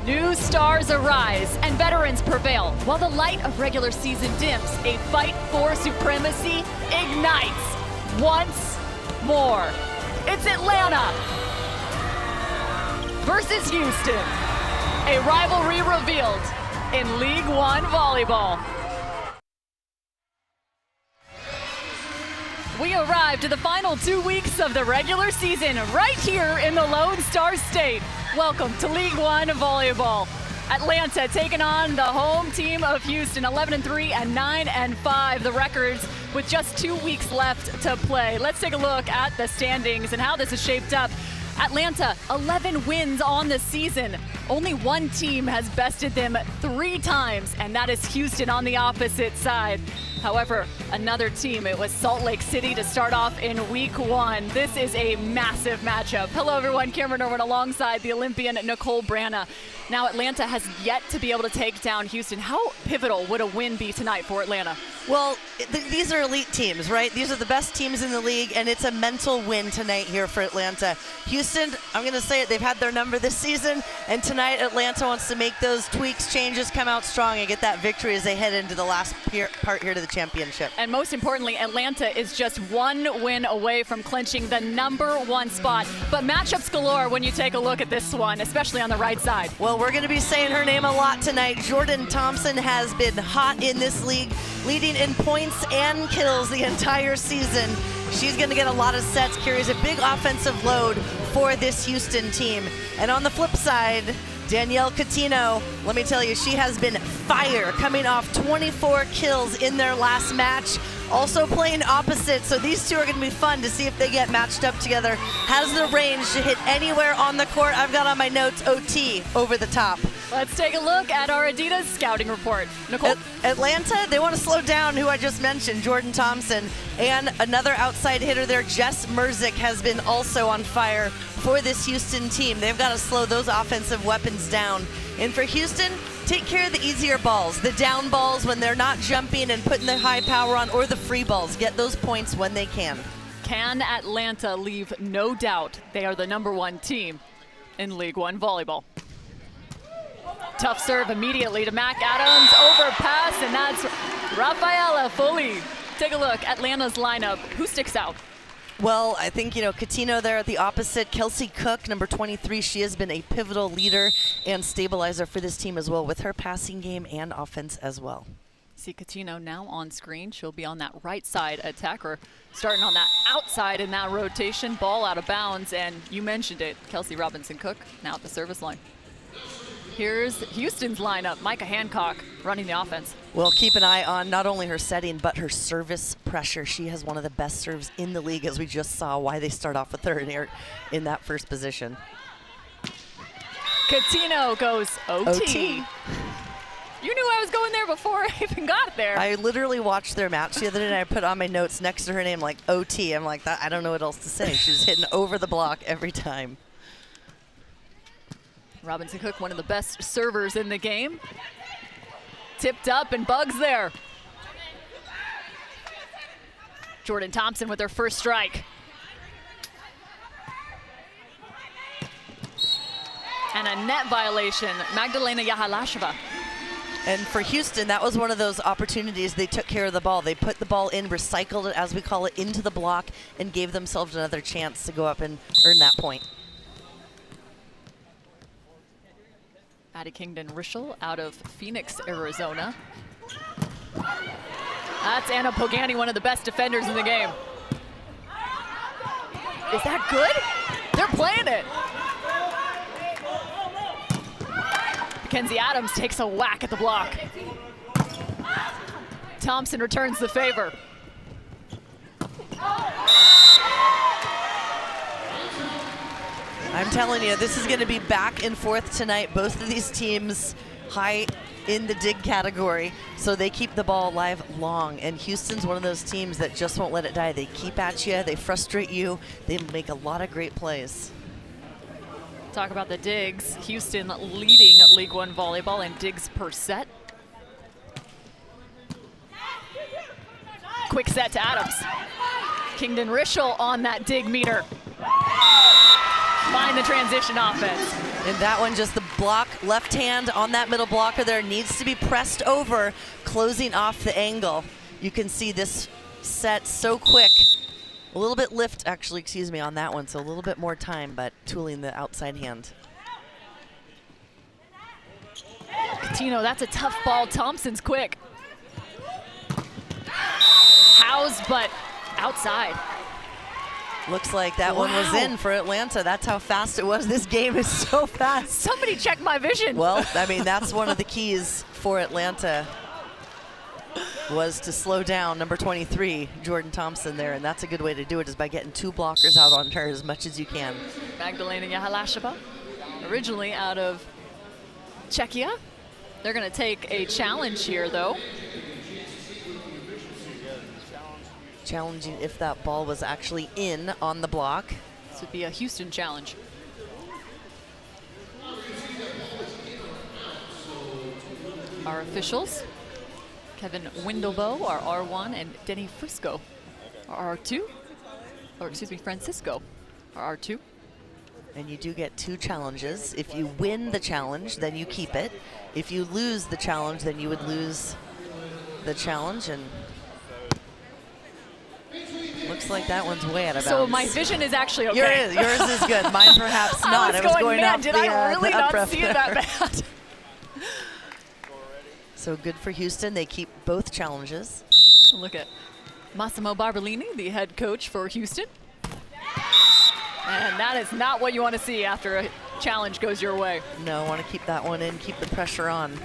New stars arise and veterans prevail. While the light of regular season dims, a fight for supremacy ignites once more. It's Atlanta versus Houston. A rivalry revealed in League One volleyball. We arrived to the final 2 weeks of the regular season right here in the Lone Star State. Welcome to League One volleyball. Atlanta taking on the home team of Houston, 11-3 and 9-5, the records with just 2 weeks left to play. Let's take a look at the standings and how this is shaped up. Atlanta, 11 wins on the season. Only one team has bested them 3 times, and that is Houston on the opposite side. However, another team, it was Salt Lake City to start off in week 1. This is a massive matchup. Hello everyone, Cameron Irwin alongside the Olympian Nicole Branna. Now Atlanta has yet to be able to take down Houston. How pivotal would a win be tonight for Atlanta? Well, these are elite teams, right? These are the best teams in the league, and it's a mental win tonight here for Atlanta. Houston, I'm going to say it, they've had their number this season, and tonight Atlanta wants to make those tweaks, changes, come out strong, and get that victory as they head into the last part here to the championship. And most importantly, Atlanta is just 1 win away from clinching the #1 spot. But matchups galore when you take a look at this one, especially on the right side. Well, we're going to be saying her name a lot tonight. Jordan Thompson has been hot in this league, leading in points and kills the entire season. She's going to get a lot of sets, carries a big offensive load for this Houston team. And on the flip side, Danielle Coutinho, let me tell you, she has been fire, coming off 24 kills in their last match. Also playing opposite, so these two are going to be fun to see if they get matched up together. Has the range to hit anywhere on the court. I've got on my notes OT over the top. Let's take a look at our Adidas scouting report. Nicole? Atlanta, they want to slow down who I just mentioned, Jordan Thompson. And another outside hitter there, Jess Merzick, has been also on fire for this Houston team. They've got to slow those offensive weapons down. And for Houston, take care of the easier balls, the down balls when they're not jumping and putting the high power on, or the free balls. Get those points when they can. Can Atlanta leave no doubt they are the #1 team in League One volleyball? Tough serve immediately to Mac Adams, overpass, and that's Rafaela Foley. Take a look, Atlanta's lineup. Who sticks out? Well, I think, Coutinho there at the opposite. Kelsey Cook, number 23, she has been a pivotal leader and stabilizer for this team as well, with her passing game and offense as well. See Coutinho now on screen. She'll be on that right side attacker, starting on that outside in that rotation. Ball out of bounds, and you mentioned it, Kelsey Robinson Cook now at the service line. Here's Houston's lineup. Micah Hancock running the offense. Well, keep an eye on not only her setting, but her service pressure. She has one of the best serves in the league, as we just saw why they start off with her in that first position. Coutinho goes OT. You knew I was going there before I even got there. I literally watched their match the other day, and I put on my notes next to her name like OT. I'm like, I don't know what else to say. She's hitting over the block every time. Robinson Cook, one of the best servers in the game. Tipped up and bugs there. Jordan Thompson with her first strike. And a net violation, Magdalena Yahalasheva. And for Houston, that was one of those opportunities. They took care of the ball. They put the ball in, recycled it, as we call it, into the block, and gave themselves another chance to go up and earn that point. Addie Kingdon-Rischel out of Phoenix, Arizona. That's Anna Pogani, one of the best defenders in the game. Is that good? They're playing it. Mackenzie Adams takes a whack at the block. Thompson returns the favor. I'm telling you, this is going to be back and forth tonight. Both of these teams high in the dig category, so they keep the ball alive long. And Houston's one of those teams that just won't let it die. They keep at you, they frustrate you, they make a lot of great plays. Talk about the digs. Houston leading League One volleyball in digs per set. Quick set to Adams. Kingdon-Rischel on that dig meter. Find the transition offense. And that one, just the block, left hand on that middle blocker there, needs to be pressed over, closing off the angle. You can see this set so quick. A little bit lift, actually, excuse me, on that one, so a little bit more time, but tooling the outside hand. Catino, that's a tough ball. Thompson's quick. House, but outside. Looks like that one was in for Atlanta. That's how fast it was. This game is so fast. Somebody check my vision. Well, I mean, that's one of the keys for Atlanta, was to slow down number 23, Jordan Thompson there, and that's a good way to do it, is by getting 2 blockers out on her as much as you can. Magdalena Yahalasheva, originally out of Czechia. They're going to take a challenge here, though. Challenging if that ball was actually in on the block. This would be a Houston challenge. Our officials, Kevin Windelbow, our R1, and Denny Frisco, our R2, or excuse me, Francisco, our R2. And you do get 2 challenges. If you win the challenge, then you keep it. If you lose the challenge, then you would lose the challenge. And looks like that one's way out of bounds. So my vision is actually okay. Yours is good. Mine perhaps not. I was going man, off did I really not see it that bad? So good for Houston. They keep both challenges. Look at Massimo Barbolini, the head coach for Houston. And that is not what you want to see after a challenge goes your way. No, want to keep that one in, keep the pressure on.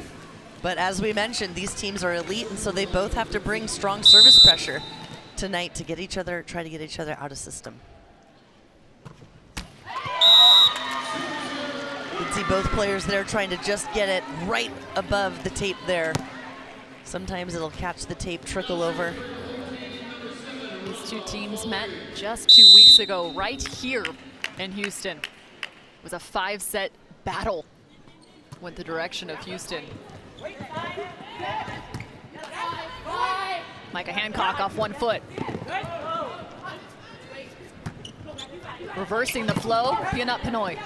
But as we mentioned, these teams are elite, and so they both have to bring strong service pressure tonight to get each other, try to get each other out of system. You can see both players there trying to just get it right above the tape there. Sometimes it'll catch the tape, trickle over. These 2 teams met just 2 weeks ago right here in Houston. It was a 5-set battle, went the direction of Houston. Micah Hancock off 1 foot. Reversing the flow, Pianat Pinoy.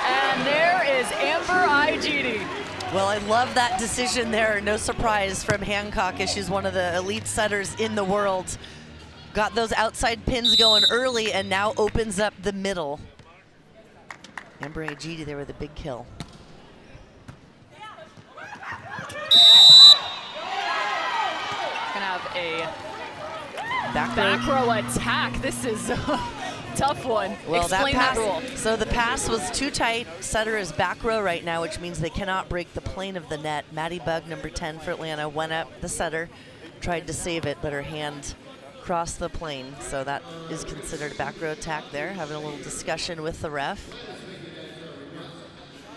And there is Amber Igidi. Well, I love that decision there. No surprise from Hancock, as she's one of the elite setters in the world. Got those outside pins going early and now opens up the middle. Amber Igidi there with a big kill. Gonna have a back row attack. This is a tough one. Well, explain that rule. So the pass was too tight. Setter is back row right now, which means they cannot break the plane of the net. Maddie Bugg, number 10 for Atlanta, went up the setter, tried to save it, but her hand crossed the plane. So that is considered a back row attack there. Having a little discussion with the ref.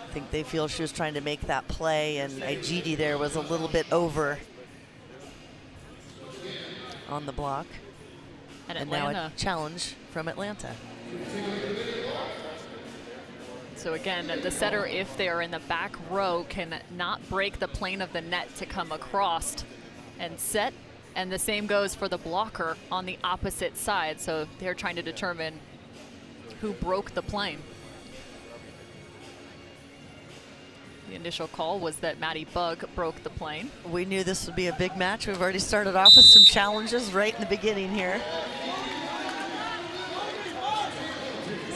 I think they feel she was trying to make that play, and Igidi there was a little bit over on the block. And now a challenge from Atlanta. So again, the setter, if they are in the back row, can not break the plane of the net to come across and set. And the same goes for the blocker on the opposite side. So they're trying to determine who broke the plane. The initial call was that Maddie Bugg broke the plane. We knew this would be a big match. We've already started off with some challenges right in the beginning here.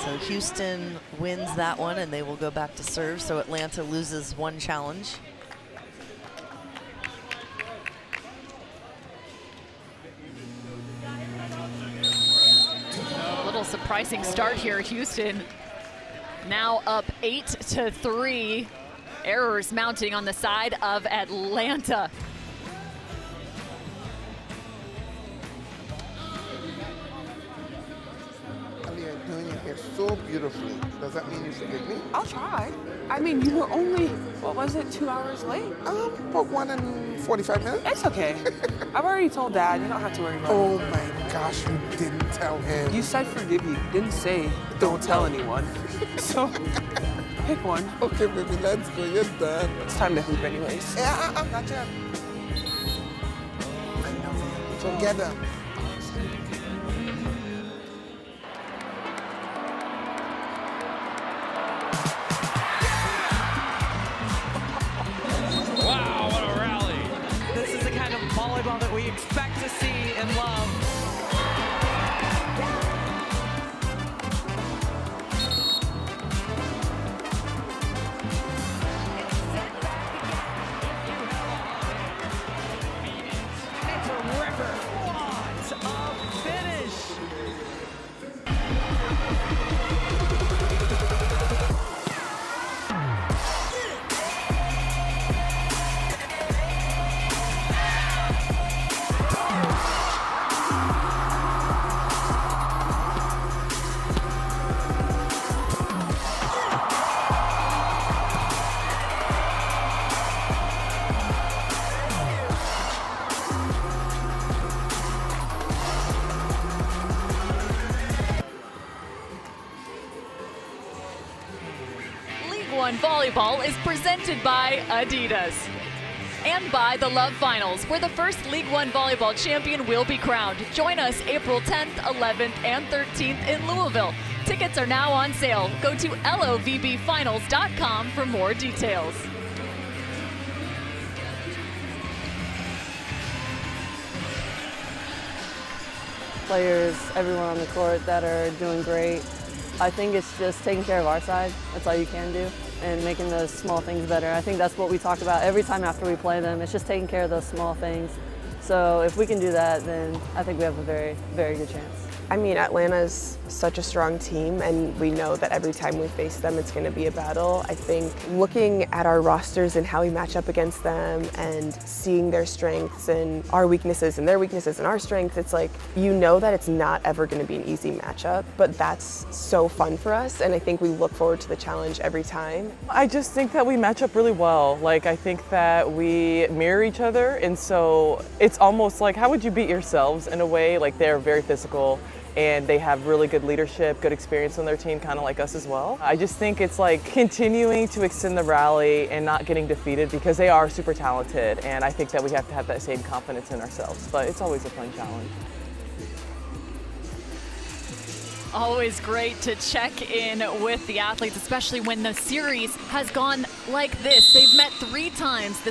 So Houston wins that one, and they will go back to serve. So Atlanta loses 1 challenge. A little surprising start here. Houston now up 8-3. Errors mounting on the side of Atlanta. You're doing your hair so beautifully. Does that mean you forgive me? I'll try. I mean, you were only, what was it, 2 hours late? About 1 and 45 minutes. It's okay. I've already told Dad. You don't have to worry about Oh my gosh, you didn't tell him. it. You said forgive you. Didn't say don't tell anyone. So, pick one. Okay, baby, let's go. You're done. It's time to hoop anyways. Yeah, not yet. I love you. Together. we expect to see in Love. Volleyball is presented by Adidas and by the Love Finals, where the first League One volleyball champion will be crowned. Join us April 10th, 11th, and 13th in Louisville. Tickets are now on sale. Go to LOVBfinals.com for more details. Players, everyone on the court that are doing great. I think it's just taking care of our side. That's all you can do, and making those small things better. I think that's what we talk about every time after we play them. It's just taking care of those small things. So if we can do that, then I think we have a very, very good chance. I mean, Atlanta's such a strong team, and we know that every time we face them, it's going to be a battle. I think looking at our rosters and how we match up against them and seeing their strengths and our weaknesses and their weaknesses and our strengths, it's like, you know that it's not ever going to be an easy matchup, but that's so fun for us, and I think we look forward to the challenge every time. I just think that we match up really well. Like, I think that we mirror each other, and so it's almost like, how would you beat yourselves in a way? Like, they're very physical, and they have really good leadership, good experience on their team, kind of like us as well. I just think it's like continuing to extend the rally and not getting defeated, because they are super talented, and I think that we have to have that same confidence in ourselves, but it's always a fun challenge. Always great to check in with the athletes, especially when the series has gone like this. They've met 3 times.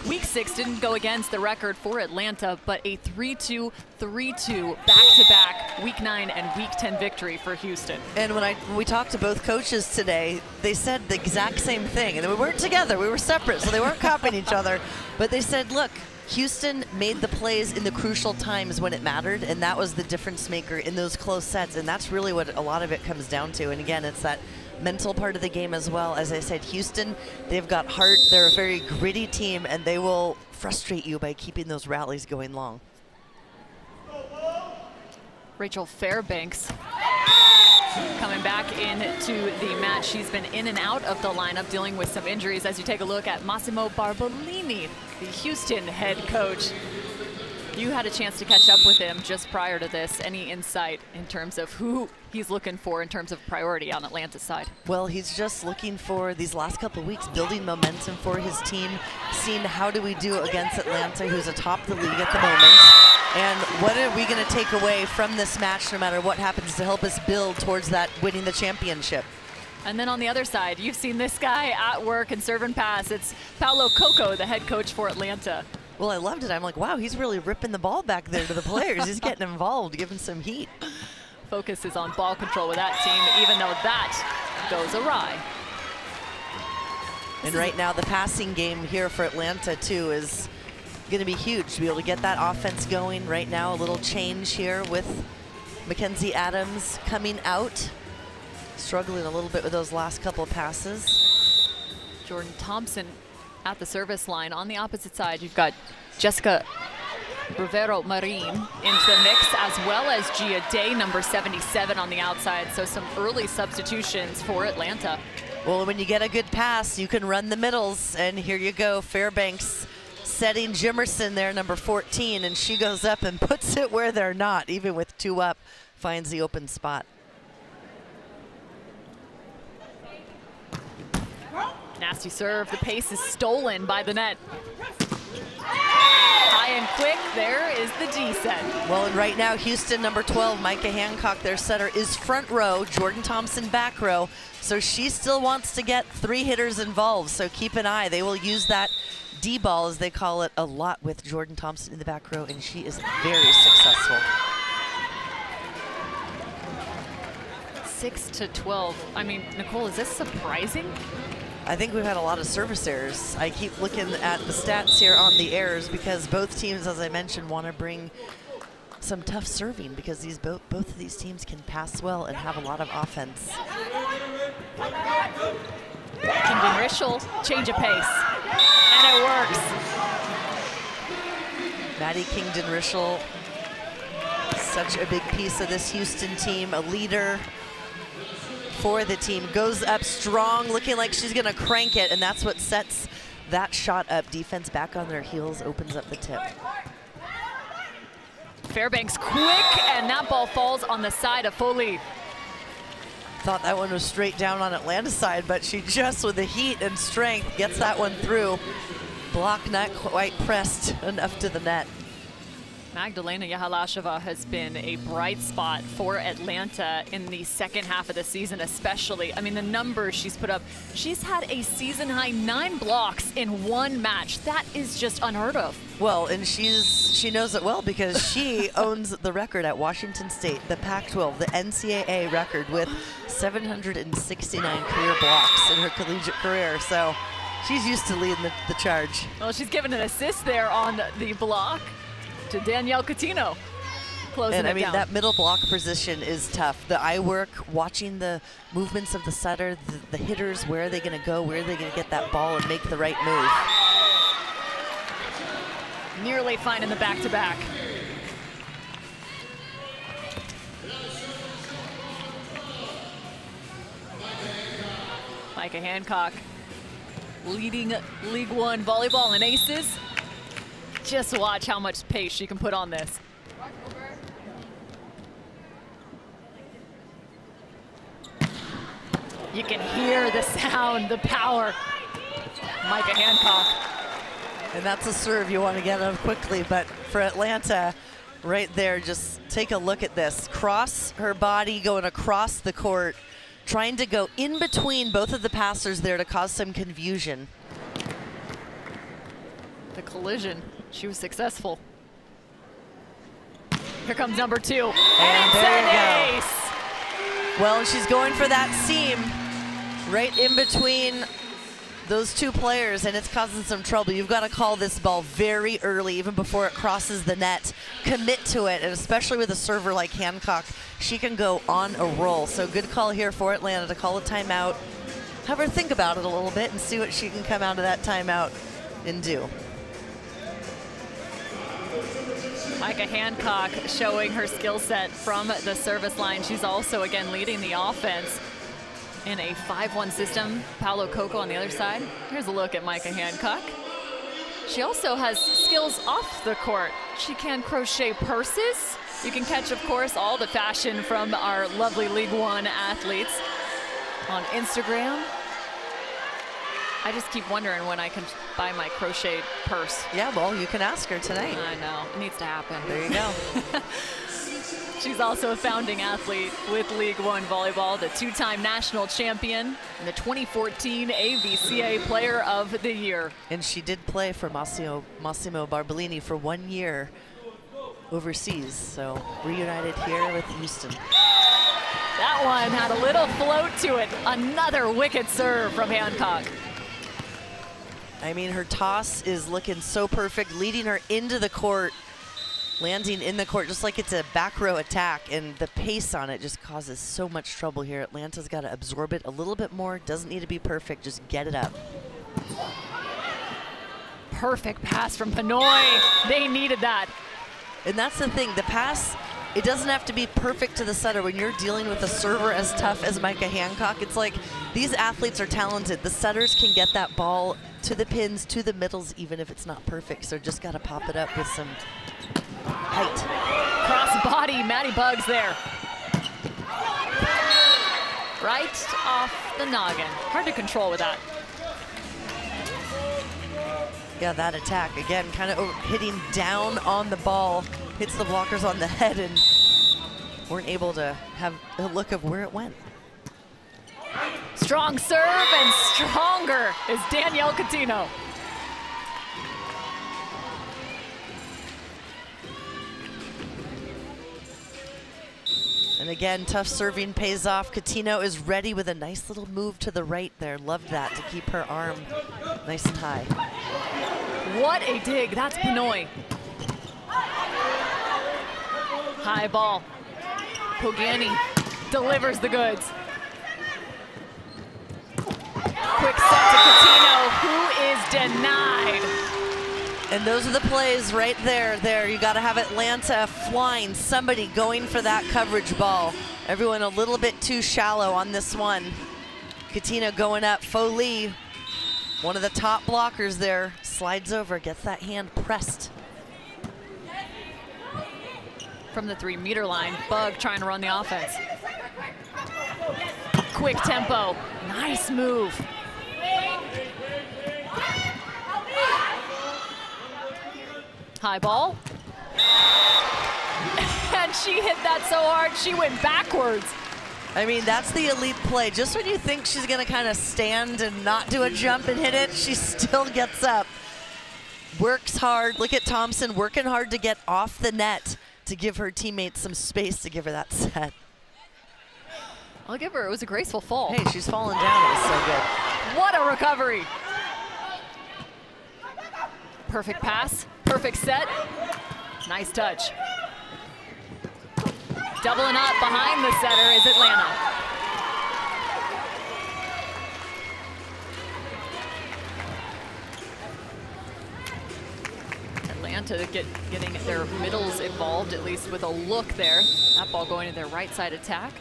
Week 6 didn't go against the record for Atlanta, but a 3-2, 3-2 back-to-back Week 9 and Week 10 victory for Houston. And when we talked to both coaches today, they said the exact same thing. And we weren't together, we were separate, so they weren't copying each other. But they said, look, Houston made the plays in the crucial times when it mattered, and that was the difference maker in those close sets, and that's really what a lot of it comes down to. And again, it's that mental part of the game as well. As I said, Houston, they've got heart, they're a very gritty team, and they will frustrate you by keeping those rallies going long. Rachel Fairbanks coming back into the match. She's been in and out of the lineup dealing with some injuries. As you take a look at Massimo Barbolini, the Houston head coach. You had a chance to catch up with him just prior to this. Any insight in terms of who he's looking for in terms of priority on Atlanta's side? Well, he's just looking for these last couple of weeks, building momentum for his team, seeing how do we do against Atlanta, who's atop the league at the moment, and what are we going to take away from this match no matter what happens to help us build towards that winning the championship. And then on the other side, you've seen this guy at work and serve and pass. It's Paolo Coco, the head coach for Atlanta. Well, I loved it. I'm like, wow, he's really ripping the ball back there to the players. He's getting involved, giving some heat. Focus is on ball control with that team, even though that goes awry. And right now, the passing game here for Atlanta, too, is going to be huge to be able to get that offense going. Right now, a little change here with Mackenzie Adams coming out, struggling a little bit with those last couple of passes. Jordan Thompson at the service line. On the opposite side, you've got Jessica Rivero Marin into the mix, as well as Gia Day, number 77 on the outside. So some early substitutions for Atlanta. Well, when you get a good pass, you can run the middles. And here you go, Fairbanks setting Jimerson there, number 14, and she goes up and puts it where they're not, even with 2 up, finds the open spot. Nasty serve. The pace is stolen by the net. High and quick. There is the D set. Well, and right now, Houston, number 12, Micah Hancock, their setter, is front row. Jordan Thompson back row. So she still wants to get 3 hitters involved. So keep an eye. They will use that D-ball, as they call it, a lot with Jordan Thompson in the back row, and she is very successful. 6-12. I mean, Nicole, is this surprising? I think we've had a lot of service errors. I keep looking at the stats here on the errors because both teams, as I mentioned, want to bring some tough serving because both of these teams can pass well and have a lot of offense. Kingdon Rischel, change of pace, and it works. Maddie Kingdon Rischel, such a big piece of this Houston team, a leader for the team, goes up strong, looking like she's gonna crank it, and that's what sets that shot up. Defense back on their heels, opens up the tip. Fairbanks quick, and that ball falls on the side of Foley. Thought that one was straight down on Atlanta's side, but she just, with the heat and strength, gets that one through. Block not quite pressed enough to the net. Magdalena Yahalasheva has been a bright spot for Atlanta in the second half of the season, especially. I mean, the numbers she's put up. She's had a season-high 9 blocks in one match. That is just unheard of. Well, and she knows it well because she owns the record at Washington State, the Pac-12, the NCAA record with 769 career blocks in her collegiate career. So she's used to leading the charge. Well, she's given an assist there on the block to Danielle Coutinho. Closing and I it mean, down. that middle block position is tough. The eye work, watching the movements of the setter, the hitters, where are they going to go, where are they going to get that ball and make the right move. Nearly fine in the back-to-back. Micah Hancock leading League One volleyball in aces. Just watch how much pace she can put on this. You can hear the sound, the power. Micah Hancock. And that's a serve you want to get out quickly, but for Atlanta, right there, just take a look at this. Cross her body, going across the court, trying to go in between both of the passers there to cause some confusion. The collision, she was successful. Here comes number 2. And there you go. Ace. Well, she's going for that seam right in between those two players, and it's causing some trouble. You've got to call this ball very early, even before it crosses the net. Commit to it, and especially with a server like Hancock, she can go on a roll. So good call here for Atlanta to call a timeout. Have her think about it a little bit and see what she can come out of that timeout and do. Micah Hancock showing her skill set from the service line. She's also, again, leading the offense in a 5-1 system. Paolo Coco on the other side. Here's a look at Micah Hancock. She also has skills off the court. She can crochet purses. You can catch, of course, all the fashion from our lovely League One athletes on Instagram. I just keep wondering when I can buy my crocheted purse. Yeah, well, you can ask her tonight. I know, it needs to happen. There you go. She's also a founding athlete with League One volleyball, the 2-time national champion, and the 2014 AVCA Player of the Year. And she did play for Massimo Barbolini for 1 year overseas, so reunited here with Houston. That one had a little float to it. Another wicked serve from Hancock. I mean, her toss is looking so perfect, leading her into the court, landing in the court just like it's a back row attack, and the pace on it just causes so much trouble here. Atlanta's got to absorb it a little bit more. Doesn't need to be perfect, just get it up. Perfect pass from Pinoy. They needed that. And that's the thing, the pass, it doesn't have to be perfect to the setter. When you're dealing with a server as tough as Micah Hancock, it's like these athletes are talented. The setters can get that ball to the pins, to the middles, even if it's not perfect. So just got to pop it up with some height. Cross body, Maddie Buggs there. Right off the noggin. Hard to control with that. Yeah, that attack, again, kind of hitting down on the ball, hits the blockers on the head, and weren't able to have a look of where it went. Strong serve, and stronger is Danielle Coutinho. And again, tough serving pays off. Coutinho is ready with a nice little move to the right there. Loved that to keep her arm nice and high. What a dig. That's Pinoy. High ball. Pogani delivers the goods. Quick set to Coutinho, who is denied. And those are the plays right there. You got to have Atlanta flying, somebody going for that coverage ball. Everyone a little bit too shallow on this one. Coutinho going up. Foley, one of the top blockers there, slides over, gets that hand pressed. From the 3-meter line, Bug trying to run the offense. Quick tempo, nice move. High ball. And she hit that so hard, she went backwards. I mean, that's the elite play. Just when you think she's gonna kind of stand and not do a jump and hit it, she still gets up. Works hard. Look at Thompson working hard to get off the net to give her teammates some space to give her that set. I'll give her, it was a graceful fall. Hey, she's falling down, it was so good. What a recovery. Perfect pass, perfect set. Nice touch. Doubling up behind the setter is Atlanta. Atlanta getting their middles involved, at least with a look there. That ball going to their right side attack.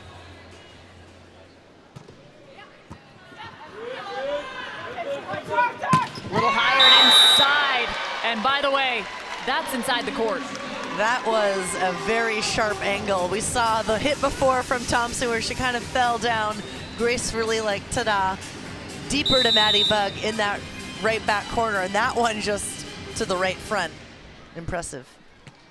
A little higher and inside. And by the way, that's inside the court. That was a very sharp angle. We saw the hit before from Thompson where she kind of fell down gracefully, like ta-da, deeper to Maddie Bug in that right back corner, and that one just to the right front. Impressive.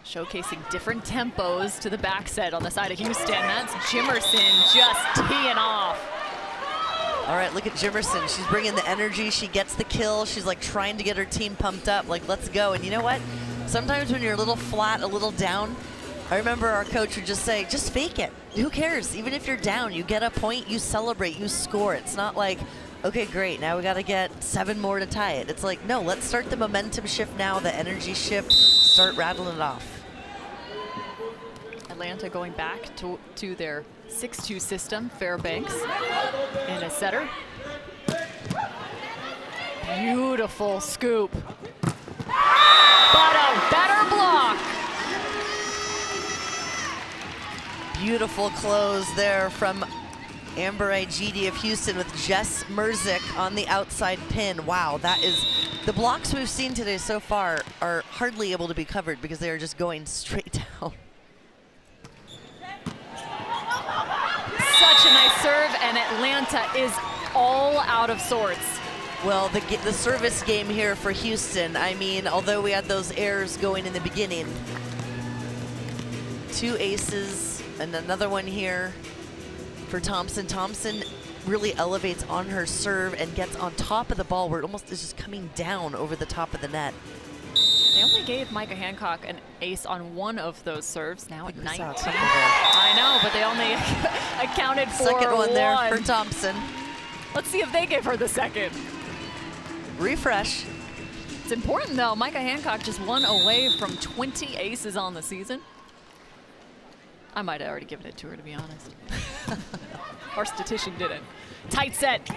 Showcasing different tempos to the back set on the side of Houston. That's Jimerson just teeing off. All right, look at Jimerson. She's bringing the energy. She gets the kill. She's like trying to get her team pumped up, like let's go. And you know what? Sometimes when you're a little flat, a little down, I remember our coach would just say, just fake it. Who cares? Even if you're down, you get a point, you celebrate, you score. It's not like, okay, great, now we got to get 7 more to tie it. It's like, no, let's start the momentum shift now, the energy shift, start rattling it off. Atlanta going back to their 6-2 system, Fairbanks in a setter. Beautiful scoop. But a better block. Beautiful close there from Amber Igidi of Houston with Jess Merzick on the outside pin. Wow, that is, the blocks we've seen today so far are hardly able to be covered because they are just going straight down. Such a nice serve, and Atlanta is all out of sorts. Well, the service game here for Houston, I mean, although we had those errors going in the beginning, 2 aces and another one here for Thompson. Thompson really elevates on her serve and gets on top of the ball where it almost is just coming down over the top of the net. They only gave Micah Hancock an ace on one of those serves, now at 19. I I know, but they only accounted for second one there for Thompson. Let's see if they give her the second. Refresh. It's important though, Micah Hancock just 1 away from 20 aces on the season. I might have already given it to her, to be honest. Our statistician didn't. Tight set. Cagey.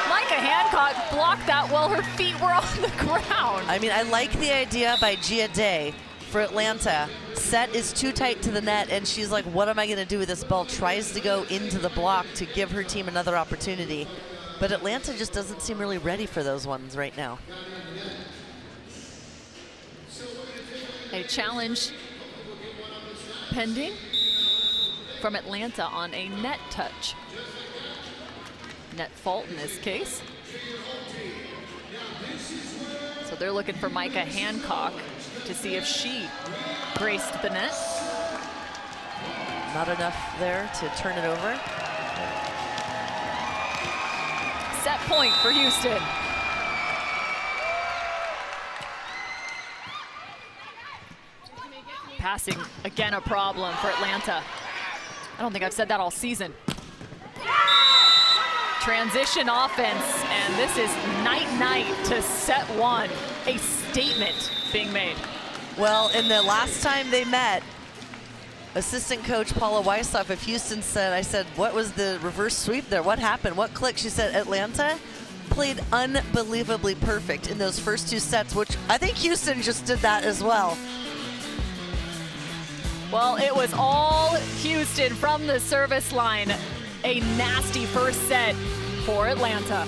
Micah Hancock blocked that while her feet were on the ground. I mean, I like the idea by Gia Day for Atlanta. Set is too tight to the net, and she's like, what am I going to do with this ball? Tries to go into the block to give her team another opportunity. But Atlanta just doesn't seem really ready for those ones right now. A challenge pending from Atlanta on a net touch. Net fault in this case. So they're looking for Micah Hancock to see if she graced the net. Not enough there to turn it over. Set point for Houston. Passing, again, a problem for Atlanta. I don't think I've said that all season. Transition offense, and this is night-night to set one. A statement being made. Well, in the last time they met, assistant coach Paula Weissoff of Houston said, I said, what was the reverse sweep there? What happened? What clicked? She said, Atlanta played unbelievably perfect in those first 2 sets, which I think Houston just did that as well. Well, it was all Houston from the service line. A nasty first set for Atlanta.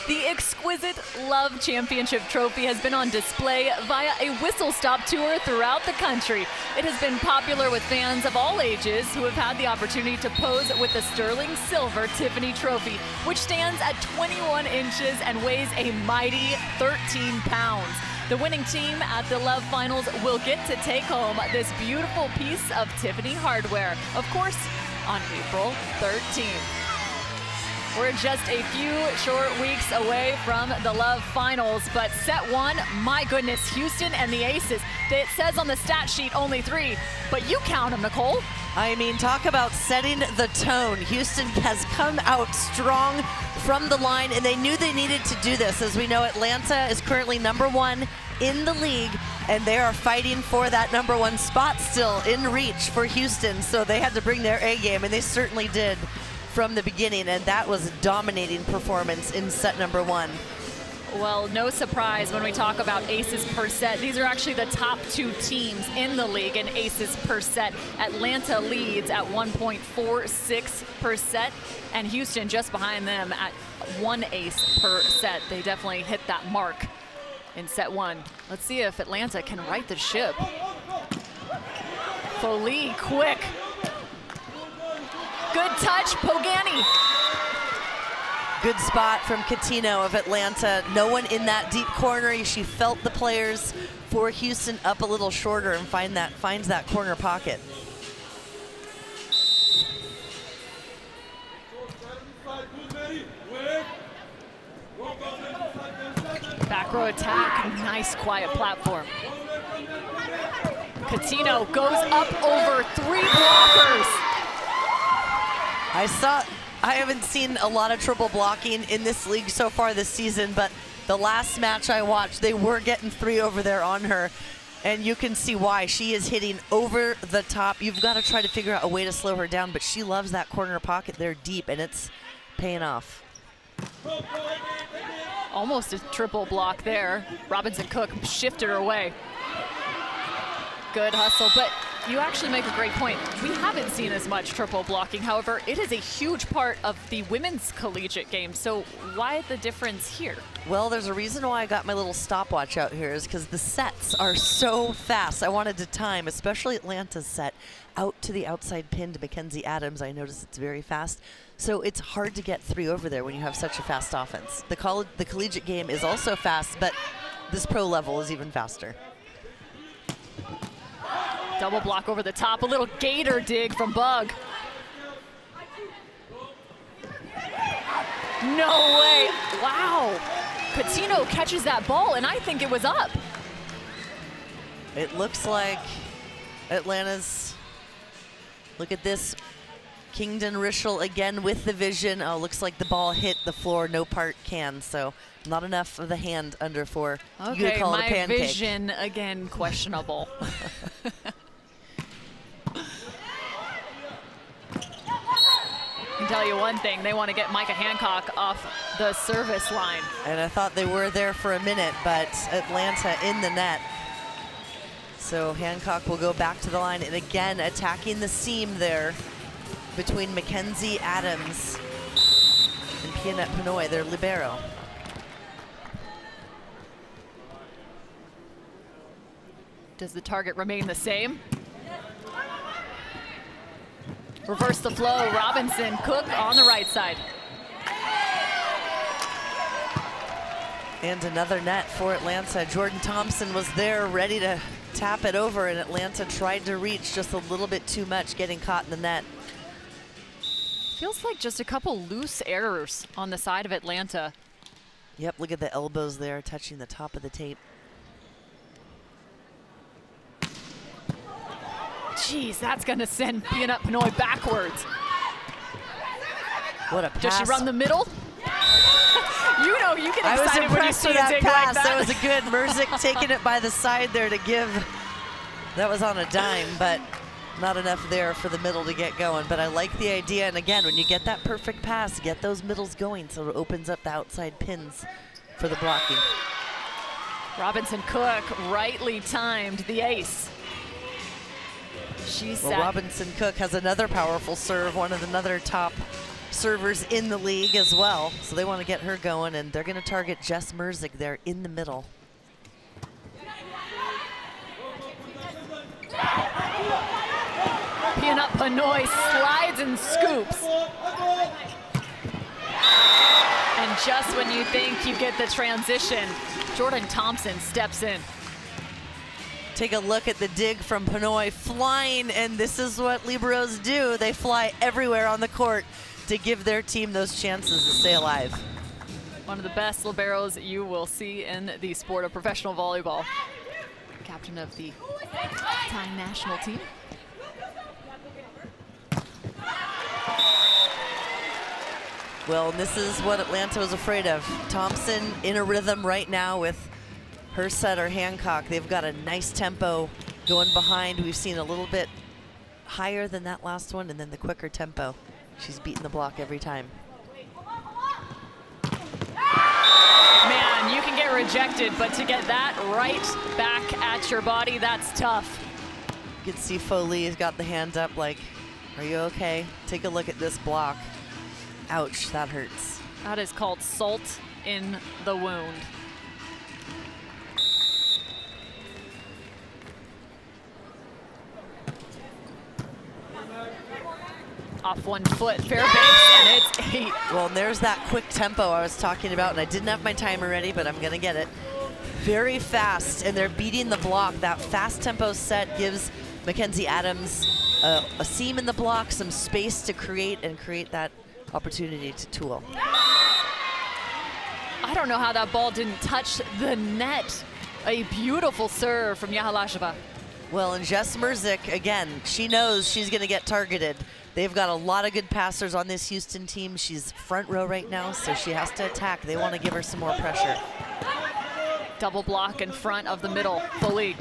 The exquisite Love Championship trophy has been on display via a whistle-stop tour throughout the country. It has been popular with fans of all ages who have had the opportunity to pose with the sterling silver Tiffany trophy, which stands at 21 inches and weighs a mighty 13 pounds. The winning team at the Love Finals will get to take home this beautiful piece of Tiffany hardware, of course, on April 13th. We're just a few short weeks away from the Love Finals, but set one, my goodness, Houston and the Aces. It says on the stat sheet only 3, but you count them, Nicole. I mean, talk about setting the tone. Houston has come out strong from the line, and they knew they needed to do this. As we know, Atlanta is currently #1 in the league, and they are fighting for that #1 spot still in reach for Houston, so they had to bring their A game, and they certainly did from the beginning, and that was a dominating performance in set #1. Well, no surprise when we talk about aces per set. These are actually the top 2 teams in the league in aces per set. Atlanta leads at 1.46 per set, and Houston just behind them at 1 ace per set. They definitely hit that mark in set 1. Let's see if Atlanta can right the ship. Foley, quick. Good touch, Pogani. Good spot from Catino of Atlanta. No one in that deep corner. She felt the players for Houston up a little shorter and finds that corner pocket. Back row attack, nice quiet platform. Catino goes up over 3 blockers. I haven't seen a lot of triple blocking in this league so far this season, but The last match I watched, they were getting 3 over there on her, and you can see why. She is hitting over the top. You've got to try to figure out a way to slow her down, but she loves that corner pocket there deep, and it's paying off. Almost a triple block there. Robinson Cook shifted her away. Good hustle, but you actually make a great point. We haven't seen as much triple blocking. However, it is a huge part of the women's collegiate game. So why the difference here? Well, there's a reason why I got my little stopwatch out here is because the sets are so fast. I wanted to time, especially Atlanta's set, out to the outside pin to Mackenzie Adams. I noticed it's very fast. So it's hard to get 3 over there when you have such a fast offense. The collegiate game is also fast, but this pro level is even faster. Double block over the top, a little gator dig from Bug. No way, wow. Coutinho catches that ball, and I think it was up. It looks like Atlanta's, look at this, Kingdon Rischel again with the vision. Oh, looks like the ball hit the floor, no part can, so not enough of the hand under for you to call it a pancake. My vision, again, questionable. I can tell you one thing, they want to get Micah Hancock off the service line. And I thought they were there for a minute, but Atlanta in the net. So Hancock will go back to the line, and again attacking the seam there between Mackenzie Adams and Pianette Pinoy, their libero. Does the target remain the same? Reverse the flow, Robinson Cook on the right side. And another net for Atlanta. Jordan Thompson was there ready to tap it over, and Atlanta tried to reach just a little bit too much, getting caught in the net. Feels like just a couple loose errors on the side of Atlanta. Yep, look at the elbows there touching the top of the tape. Jeez, that's gonna send Pianette Pinoy backwards. What a pass. Does she run the middle? You know, you get excited when you see a dig pass. like that. That was a good Merzick taking it by the side there to give. That was on a dime, but not enough there for the middle to get going. But I like the idea, and again, when you get that perfect pass, get those middles going so it opens up the outside pins for the blocking. Robinson Cook rightly timed the ace. She's well, Robinson Cook has another powerful serve, one of another top servers in the league as well. So they want to get her going, and they're going to target Jess Merzick there in the middle. Pianette Pinoy slides and scoops. And just when you think you get the transition, Jordan Thompson steps in. Take a look at the dig from Pinoy flying, and this is what liberos do. They fly everywhere on the court to give their team those chances to stay alive. One of the best liberos you will see in the sport of professional volleyball. Captain of the Thai national team. Well, this is what Atlanta was afraid of. Thompson in a rhythm right now with her setter, Hancock. They've got a nice tempo going behind. We've seen a little bit higher than that last one, and then the quicker tempo. She's beating the block every time. Man, you can get rejected, but to get that right back at your body, that's tough. You can see Foley has got the hand up like, are you okay? Take a look at this block. Ouch, that hurts. That is called salt in the wound. Off one foot, Fairbanks, and it's 8. Well, and there's that quick tempo I was talking about, and I didn't have my timer ready, but I'm gonna get it. Very fast, and they're beating the block. That fast tempo set gives Mackenzie Adams a seam in the block, some space to create that opportunity to tool. I don't know how that ball didn't touch the net. A beautiful serve from Yahalasheva. Well, and Jess Merzick, again, she knows she's gonna get targeted. They've got a lot of good passers on this Houston team. She's front row right now, so she has to attack. They want to give her some more pressure. Double block in front of the middle. Foley.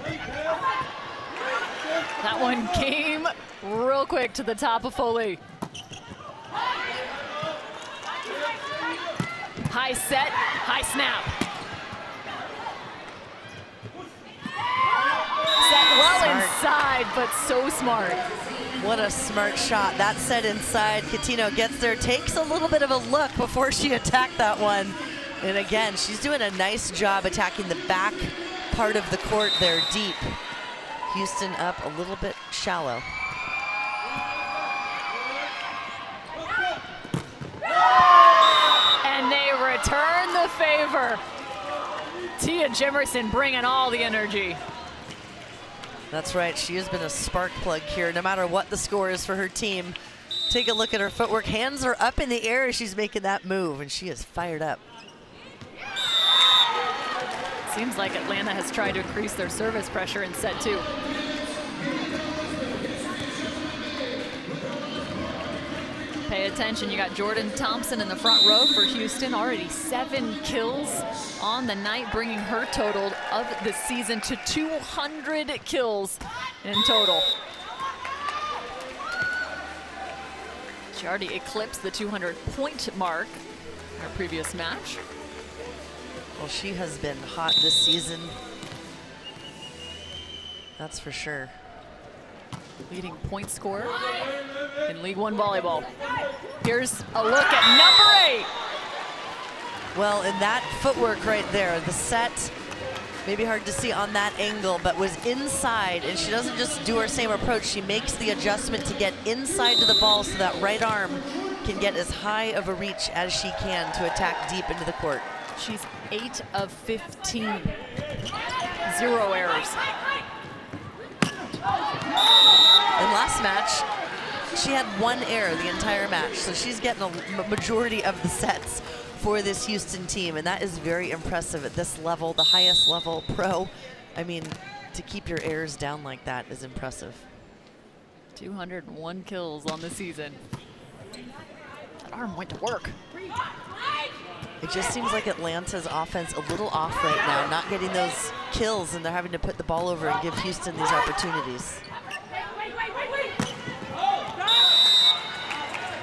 That one came real quick to the top of Foley. High set, high snap. Set well inside, but so smart. What a smart shot. That set inside. Coutinho gets there, takes a little bit of a look before she attacked that one. And again, she's doing a nice job attacking the back part of the court there deep. Houston up a little bit shallow. And they return the favor. Tia Jimerson bringing all the energy. That's right, she has been a spark plug here, no matter what the score is for her team. Take a look at her footwork. Hands are up in the air as she's making that move, and she is fired up. Seems like Atlanta has tried to increase their service pressure in set 2. Pay attention, you got Jordan Thompson in the front row for Houston, already 7 kills on the night, bringing her total of the season to 200 kills in total. She already eclipsed the 200-point mark in her previous match. Well, she has been hot this season. That's for sure. Leading point scorer in League One volleyball. Here's a look at number 8. Well, in that footwork right there, the set, maybe hard to see on that angle, but was inside, and she doesn't just do her same approach, she makes the adjustment to get inside to the ball so that right arm can get as high of a reach as she can to attack deep into the court. She's 8 of 15. 0 errors. In last match, she had 1 error the entire match, so she's getting a majority of the sets for this Houston team, and that is very impressive at this level, the highest level pro. I mean, to keep your errors down like that is impressive. 201 kills on the season. That arm went to work. It just seems like Atlanta's offense a little off right now, not getting those kills, and they're having to put the ball over and give Houston these opportunities.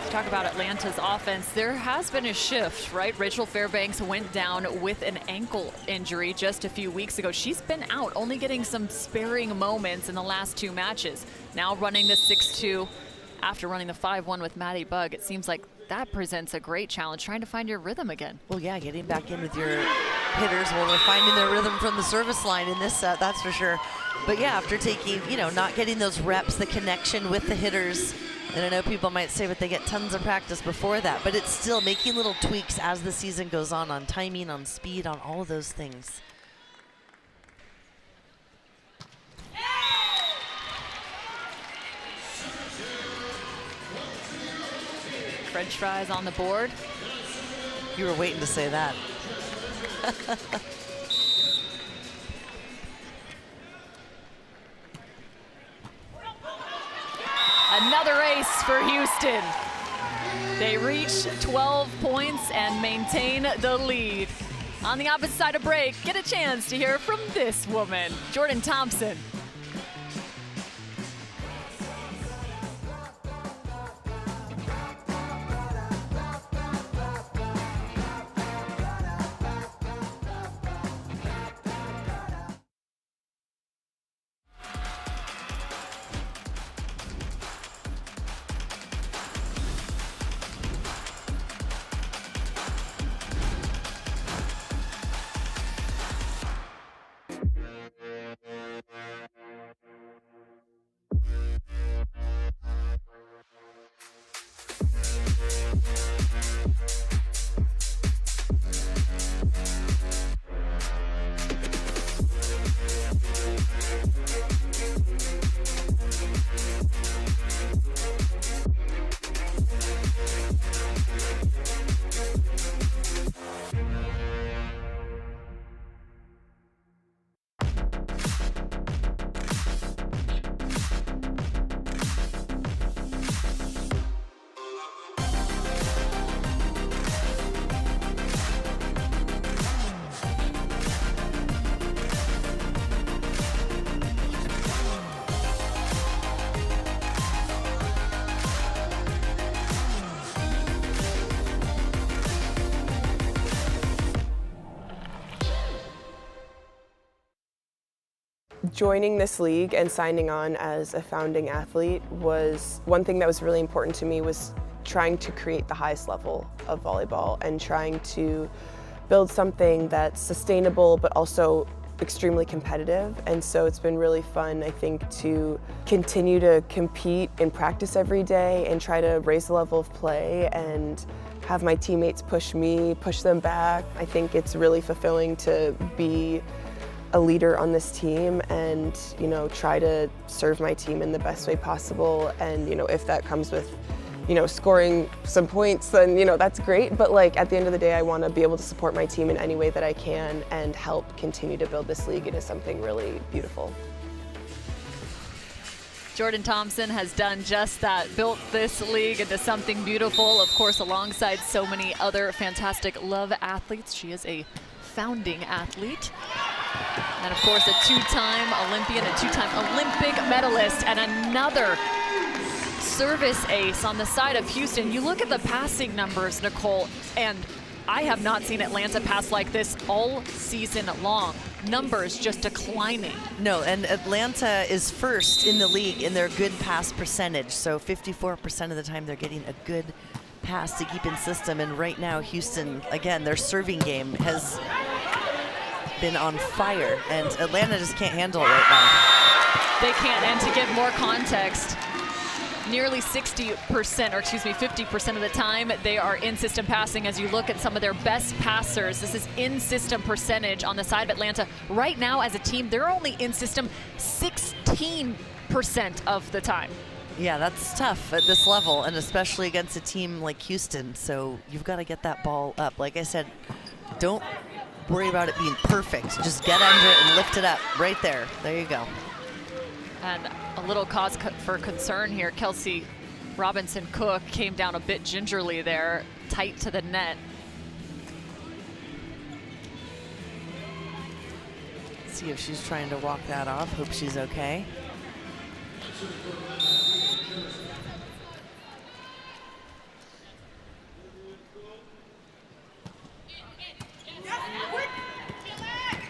Talk about Atlanta's offense. There has been a shift, right? Rachel Fairbanks went down with an ankle injury just a few weeks ago. She's been out, only getting some sparing moments in the last 2 matches. Now running the 6-2 after running the 5-1 with Maddie Bug. It seems like that presents a great challenge, trying to find your rhythm again. Well, yeah, getting back in with your hitters. Well, they're finding their rhythm from the service line in this set, that's for sure. But yeah, after taking, not getting those reps, the connection with the hitters, and I know people might say, but they get tons of practice before that, but it's still making little tweaks as the season goes on timing, on speed, on all of those things. French fries on the board. You were waiting to say that. Another ace for Houston. They reach 12 points and maintain the lead. On the opposite side of break, get a chance to hear from this woman, Jordan Thompson. Joining this league and signing on as a founding athlete was one thing that was really important to me, was trying to create the highest level of volleyball and trying to build something that's sustainable but also extremely competitive. And so it's been really fun, I think, to continue to compete and practice every day and try to raise the level of play and have my teammates push me, push them back. I think it's really fulfilling to be a leader on this team and, you know, try to serve my team in the best way possible. And, you know, if that comes with, you know, scoring some points, then, you know, that's great. But like at the end of the day, I want to be able to support my team in any way that I can and help continue to build this league into something really beautiful. Jordan Thompson has done just that, built this league into something beautiful, of course, alongside so many other fantastic Love athletes. She is a founding athlete. And of course, a two-time Olympian, a two-time Olympic medalist, and another service ace on the side of Houston. You look at the passing numbers, Nicole, and I have not seen Atlanta pass like this all season long. Numbers just declining. No, and Atlanta is first in the league in their good pass percentage. So 54% of the time they're getting a good pass to keep in system. And right now, Houston, again, their serving game has been on fire, and Atlanta just can't handle it right now. They can't, and to give more context, nearly 60%, or excuse me, 50% of the time they are in-system passing. As you look at some of their best passers, this is in-system percentage on the side of Atlanta. Right now, as a team, they're only in-system 16% of the time. Yeah, that's tough at this level, and especially against a team like Houston. So you've got to get that ball up. Like I said, don't worry about it being perfect. Just get under it and lift it up right there. There you go. And a little cause for concern here. Kelsey Robinson-Cook came down a bit gingerly there, tight to the net. See if she's trying to walk that off. Hope she's okay.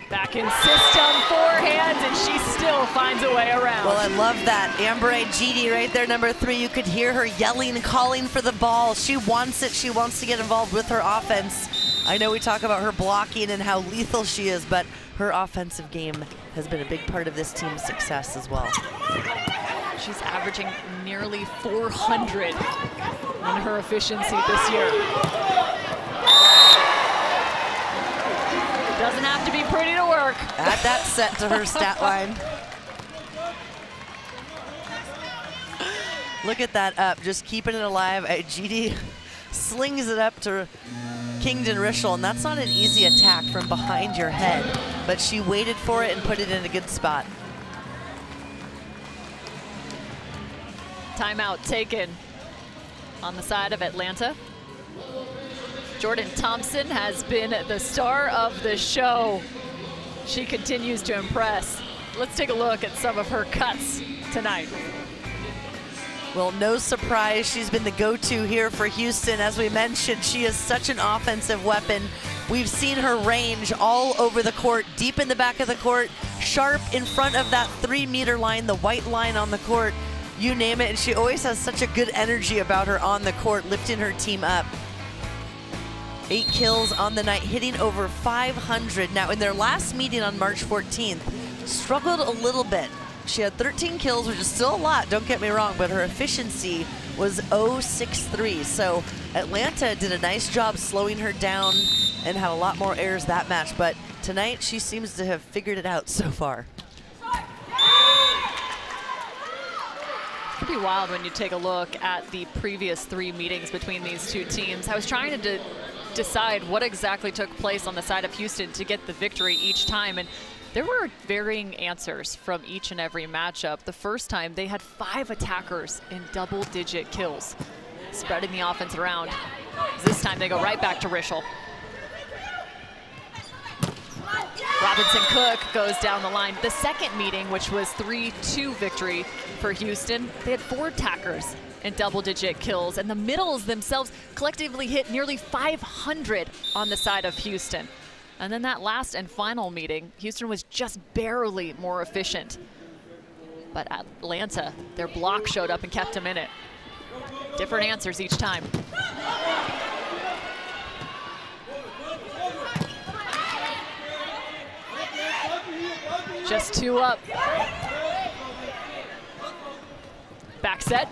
Back in system, forehand, and she still finds a way around. Well, I love that. Amber Gidi right there, number 3. You could hear her yelling, calling for the ball. She wants it. She wants to get involved with her offense. I know we talk about her blocking and how lethal she is, but her offensive game has been a big part of this team's success as well. She's averaging nearly 400 in her efficiency this year. Doesn't have to be pretty to work. Add that set to her stat line. Look at that up, just keeping it alive. GD slings it up to Kingdon Rischel, and that's not an easy attack from behind your head, but she waited for it and put it in a good spot. Timeout taken on the side of Atlanta. Jordan Thompson has been the star of the show. She continues to impress. Let's take a look at some of her cuts tonight. Well, no surprise, she's been the go-to here for Houston. As we mentioned, she is such an offensive weapon. We've seen her range all over the court, deep in the back of the court, sharp in front of that 3-meter line, the white line on the court, you name it. And she always has such a good energy about her on the court, lifting her team up. 8 kills on the night, hitting over 500. Now, in their last meeting on March 14th, struggled a little bit. She had 13 kills, which is still a lot, don't get me wrong, but her efficiency was 0.63. So Atlanta did a nice job slowing her down and had a lot more errors that match. But tonight, she seems to have figured it out so far. It could be wild when you take a look at the previous 3 meetings between these two teams. I was trying to decide what exactly took place on the side of Houston to get the victory each time, and there were varying answers from each and every matchup. The first time they had 5 attackers in double-digit kills, spreading the offense around. This time they go right back to Rischel. Robinson-Cook goes down the line. The second meeting, which was 3-2 victory for Houston, they had 4 attackers in double-digit kills, and the middles themselves collectively hit nearly 500 on the side of Houston. And then that last and final meeting, Houston was just barely more efficient. But Atlanta, their block showed up and kept them in it. Different answers each time. Just 2 up. Back set.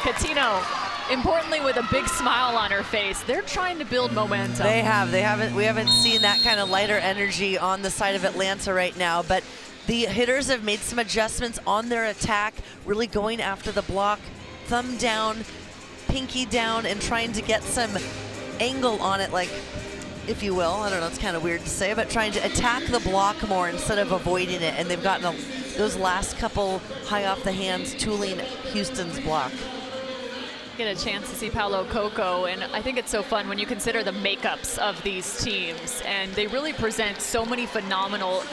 Catino, importantly with a big smile on her face. They're trying to build momentum. They haven't. We haven't seen that kind of lighter energy on the side of Atlanta right now, but the hitters have made some adjustments on their attack, really going after the block, thumb down, pinky down, and trying to get some angle on it, like, if you will. I don't know, it's kind of weird to say, but trying to attack the block more instead of avoiding it. And they've gotten those last couple high off the hands tooling Houston's block. Get a chance to see Paulo Coco, and I think it's so fun when you consider the makeups of these teams, and they really present so many phenomenal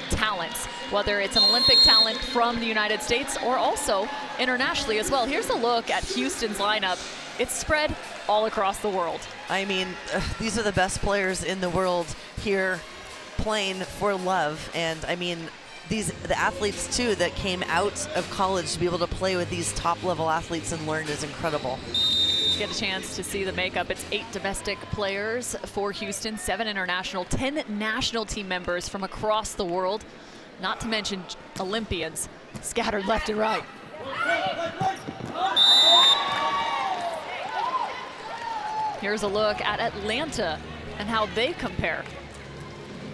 talents, whether it's an Olympic talent from the United States or also internationally as well. Here's a look at Houston's lineup. It's spread all across the world. I mean, these are the best players in the world here playing for Love. And I mean, the athletes too that came out of college to be able to play with these top level athletes and learn is incredible. Get a chance to see the makeup. It's 8 domestic players for Houston, 7 international, 10 national team members from across the world, not to mention Olympians scattered left and right. Here's a look at Atlanta and how they compare.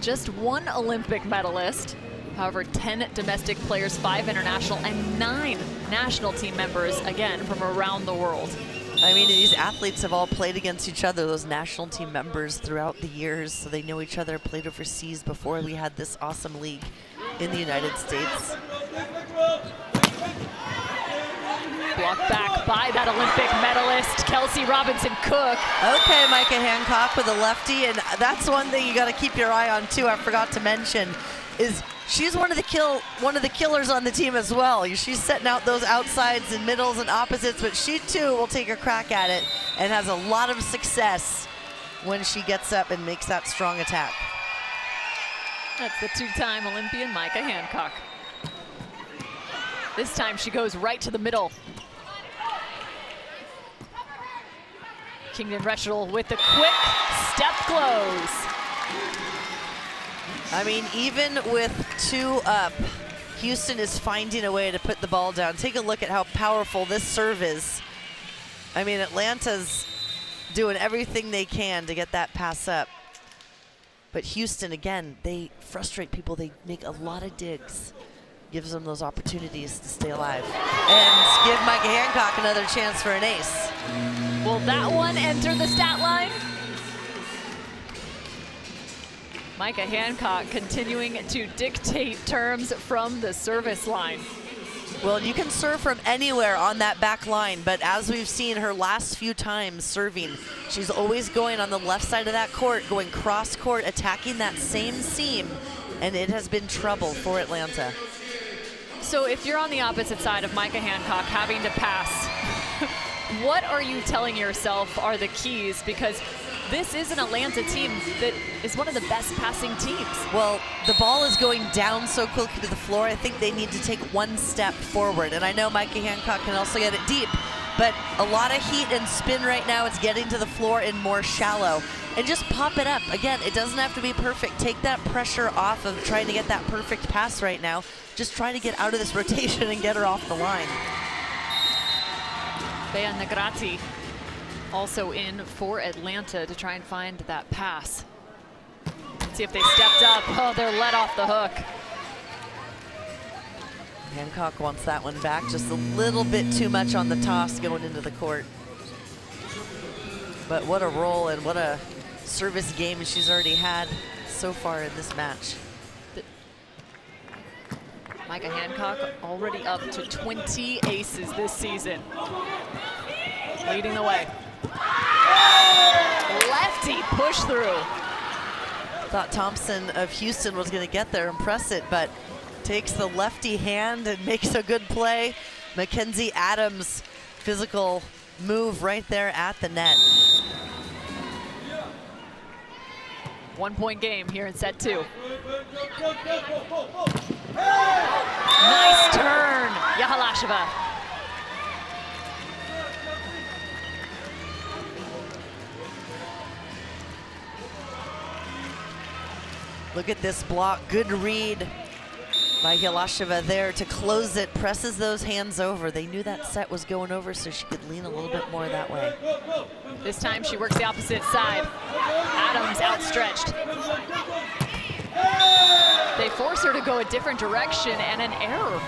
Just 1 Olympic medalist, however 10 domestic players, 5 international, and 9 national team members, again, from around the world. I mean, these athletes have all played against each other, those national team members, throughout the years, so they know each other, played overseas before we had this awesome league in the United States. Blocked back by that Olympic medalist, Kelsey Robinson-Cook. Okay, Micah Hancock with a lefty, and that's one thing you got to keep your eye on too. I forgot to mention is she's one of the killers on the team as well. She's setting out those outsides and middles and opposites, but she too will take a crack at it and has a lot of success when she gets up and makes that strong attack. That's the 2-time Olympian Micah Hancock. This time she goes right to the middle. Kingdon Reschel with the quick step close. I mean, even with 2 up, Houston is finding a way to put the ball down. Take a look at how powerful this serve is. I mean, Atlanta's doing everything they can to get that pass up. But Houston, again, they frustrate people. They make a lot of digs. Gives them those opportunities to stay alive. And give Micah Hancock another chance for an ace. Will that one enter the stat line? Micah Hancock continuing to dictate terms from the service line. Well, you can serve from anywhere on that back line, but as we've seen her last few times serving, she's always going on the left side of that court, going cross court, attacking that same seam, and it has been trouble for Atlanta. So if you're on the opposite side of Micah Hancock having to pass, what are you telling yourself are the keys? Because this is an Atlanta team that is one of the best passing teams. Well, the ball is going down so quickly to the floor, I think they need to take 1 step forward. And I know Micah Hancock can also get it deep, but a lot of heat and spin right now. It's getting to the floor and more shallow. And just pop it up. Again, it doesn't have to be perfect. Take that pressure off of trying to get that perfect pass right now. Just try to get out of this rotation and get her off the line. Bea Negrati also in for Atlanta to try and find that pass. Let's see if they stepped up. Oh, they're let off the hook. Hancock wants that one back. Just a little bit too much on the toss going into the court. But what a roll and what a service game she's already had so far in this match. Micah Hancock already up to 20 aces this season. Leading the way. Lefty push through. Thought Thompson of Houston was going to get there and press it, but takes the lefty hand and makes a good play. Mackenzie Adams, physical move right there at the net. 1-point game here in set 2. Nice turn, Yahalasheva. Look at this block, good read by Yahalasheva there to close it, presses those hands over. They knew that set was going over, so she could lean a little bit more that way. This time she works the opposite side. Adams outstretched. They force her to go a different direction and an error.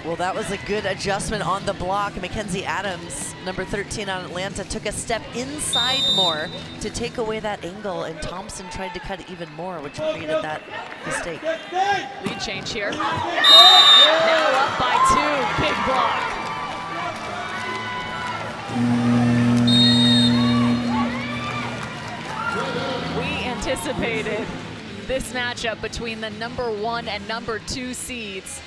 Well, that was a good adjustment on the block. Mackenzie Adams, number 13 on Atlanta, took a step inside more to take away that angle, and Thompson tried to cut it even more, which created that mistake. Lead change here. Now up by 2, big block. We anticipated this matchup between the number 1 and number 2 seeds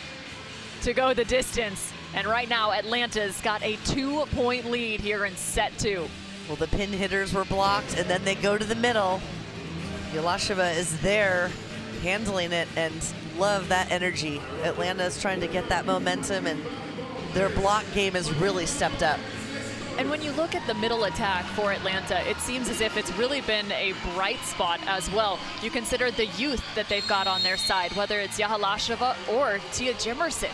to go the distance, and right now Atlanta's got a 2-point lead here in set 2. Well, the pin hitters were blocked, and then they go to the middle. Yahalasheva is there handling it, and love that energy. Atlanta is trying to get that momentum, and their block game has really stepped up. And when you look at the middle attack for Atlanta, it seems as if it's really been a bright spot as well. You consider the youth that they've got on their side, whether it's Yahalasheva or Tia Jimerson.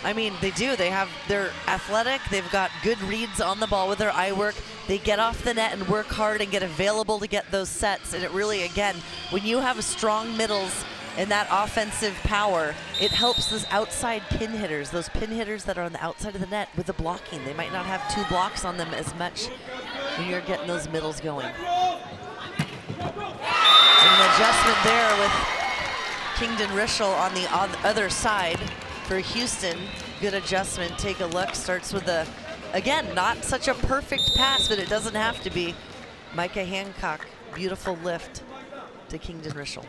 I mean, they do. They're athletic. They've got good reads on the ball with their eye work. They get off the net and work hard and get available to get those sets. And it really, again, when you have strong middles and that offensive power, it helps those outside pin hitters, those pin hitters that are on the outside of the net with the blocking. They might not have 2 blocks on them as much when you're getting those middles going. And an adjustment there with Kingdon Rischel on the other side for Houston. Good adjustment. Take a look. Starts with a, again, not such a perfect pass, but it doesn't have to be. Micah Hancock, beautiful lift to Kingdon Rischel.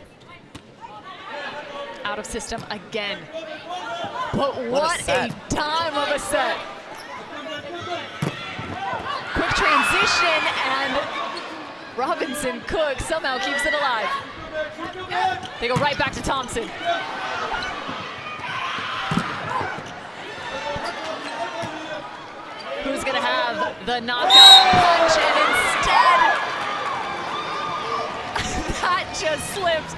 Out of system again. But what a dime of a set. Quick transition, and Robinson Cook somehow keeps it alive. They go right back to Thompson. Who's gonna have the knockout punch, and instead, that just slipped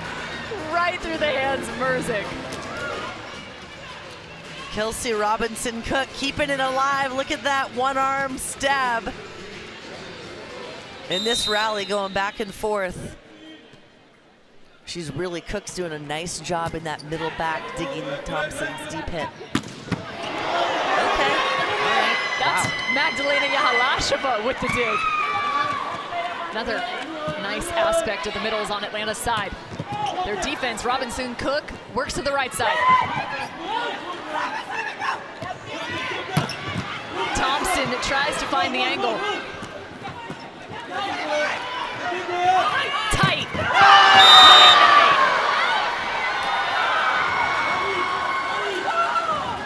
right through the hands of Merzick. Kelsey Robinson Cook keeping it alive. Look at that one-arm stab. In this rally going back and forth. Cook's doing a nice job in that middle back, digging Thompson's deep hit. Okay, all right. That's Magdalena Yahalasheva with the dig. Another nice aspect of the middles on Atlanta's side. Their defense, Robinson Cook, works to the right side. Thompson tries to find the angle. Tight.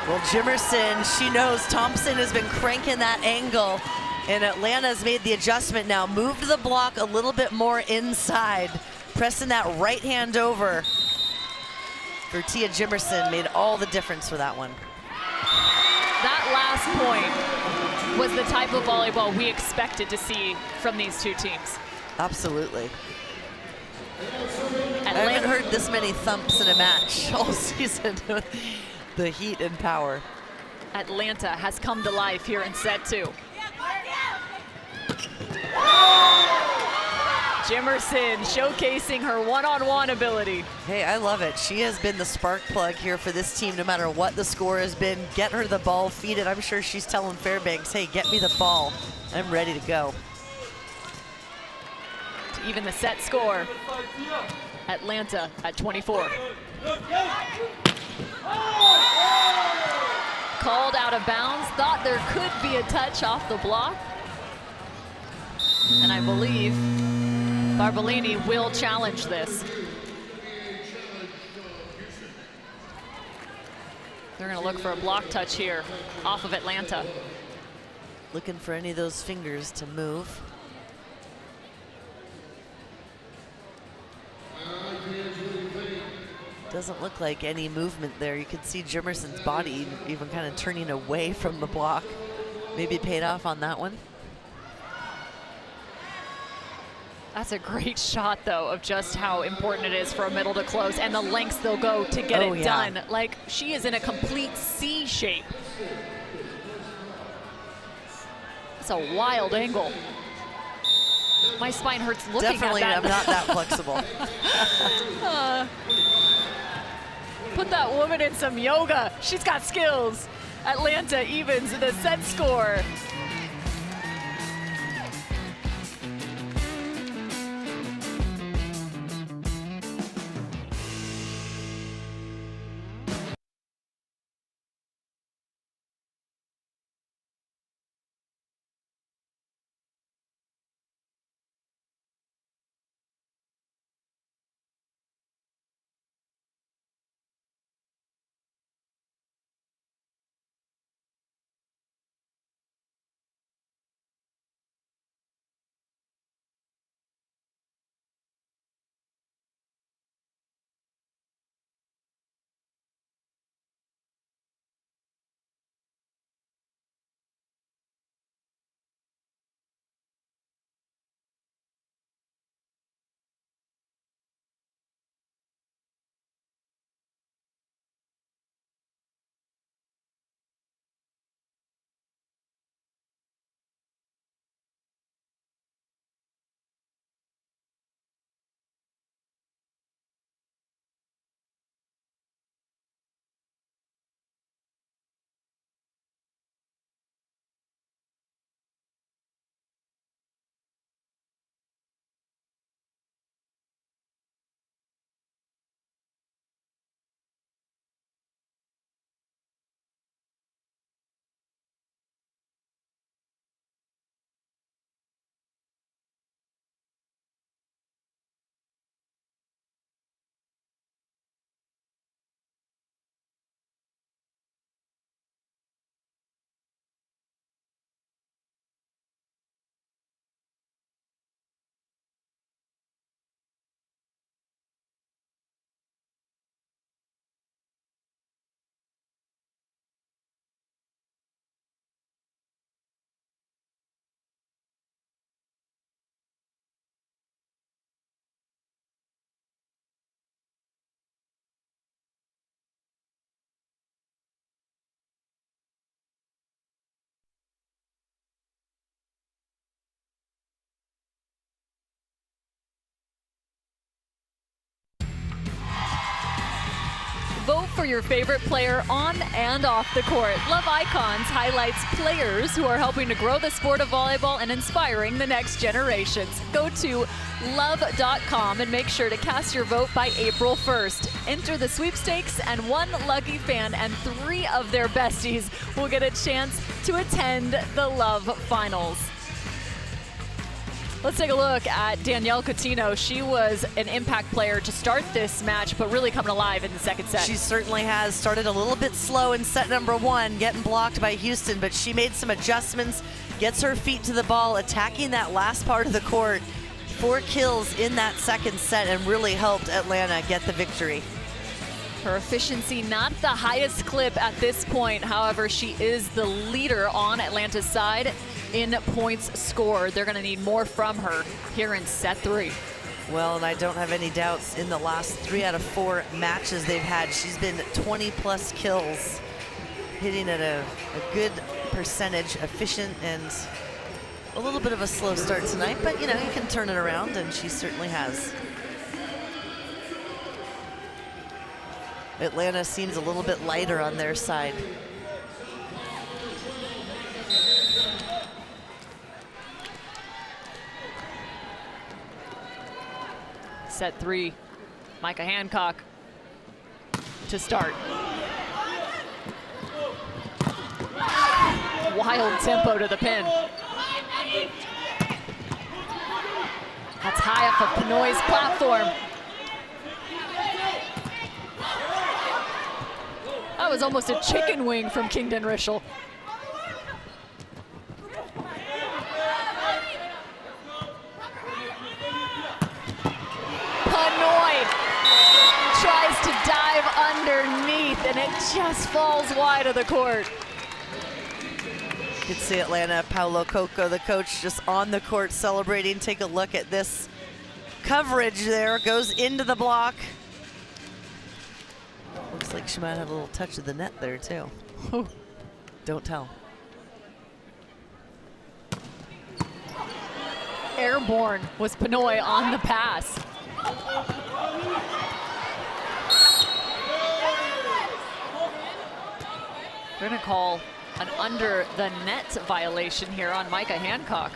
Well, Jimerson, she knows Thompson has been cranking that angle, and Atlanta's made the adjustment now. Moved the block a little bit more inside. Pressing that right hand over for Tia Jimerson made all the difference for that one. That last point was the type of volleyball we expected to see from these two teams. Absolutely. I haven't heard this many thumps in a match all season. The heat and power. Atlanta has come to life here in set 2. Jimerson showcasing her one-on-one ability. Hey, I love it. She has been the spark plug here for this team, no matter what the score has been. Get her the ball, feed it. I'm sure she's telling Fairbanks, hey, get me the ball. I'm ready to go. To even the set score, Atlanta at 24. Called out of bounds, thought there could be a touch off the block. And I believe Barbolini will challenge this. They're gonna look for a block touch here off of Atlanta. Looking for any of those fingers to move. Doesn't look like any movement there. You can see Jimerson's body even kind of turning away from the block. Maybe paid off on that one. That's a great shot, though, of just how important it is for a middle to close and the lengths they'll go to get it done. Like, she is in a complete C shape. It's a wild angle. My spine hurts looking Definitely, at that. I'm not that flexible. Put that woman in some yoga. She's got skills. Atlanta evens the set score. Vote for your favorite player on and off the court. Love Icons highlights players who are helping to grow the sport of volleyball and inspiring the next generations. Go to love.com and make sure to cast your vote by April 1st. Enter the sweepstakes, and one lucky fan and 3 of their besties will get a chance to attend the Love Finals. Let's take a look at Danielle Coutinho. She was an impact player to start this match, but really coming alive in the second set. She certainly has. Started a little bit slow in set number 1, getting blocked by Houston, but she made some adjustments, gets her feet to the ball, attacking that last part of the court. 4 kills in that second set and really helped Atlanta get the victory. Her efficiency not the highest clip at this point. However, she is the leader on Atlanta's side in points scored. They're going to need more from her here in set 3. Well, and I don't have any doubts, in the last 3 out of 4 matches they've had, she's been 20+ kills, hitting at a good percentage, efficient, and a little bit of a slow start tonight, but you know, you can turn it around, and she certainly has. Atlanta seems a little bit lighter on their side. Set 3, Micah Hancock to start. Wild tempo to the pin. That's high off of Pinoy's platform. That was almost a chicken wing from Kingdon Rischel. Pinoy tries to dive and it just falls wide of the court. You can see Atlanta, Paulo Coco, the coach, just on the court celebrating. Take a look at this coverage there. Goes into the block. Looks like she might have a little touch of the net there, too. Don't tell. Airborne was Pinoy on the pass. We're going to call an under the net violation here on Micah Hancock.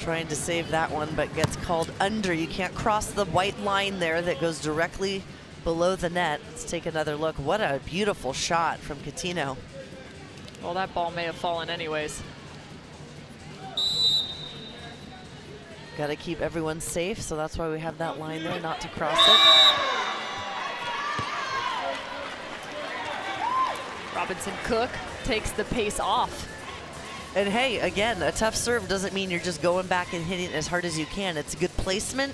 Trying to save that one, but gets called under. You can't cross the white line there that goes directly below the net. Let's take another look. What a beautiful shot from Coutinho. Well, that ball may have fallen anyways. Got to keep everyone safe, so that's why we have that line there, not to cross it. Robinson Cook takes the pace off. And hey, again, a tough serve doesn't mean you're just going back and hitting it as hard as you can. It's a good placement.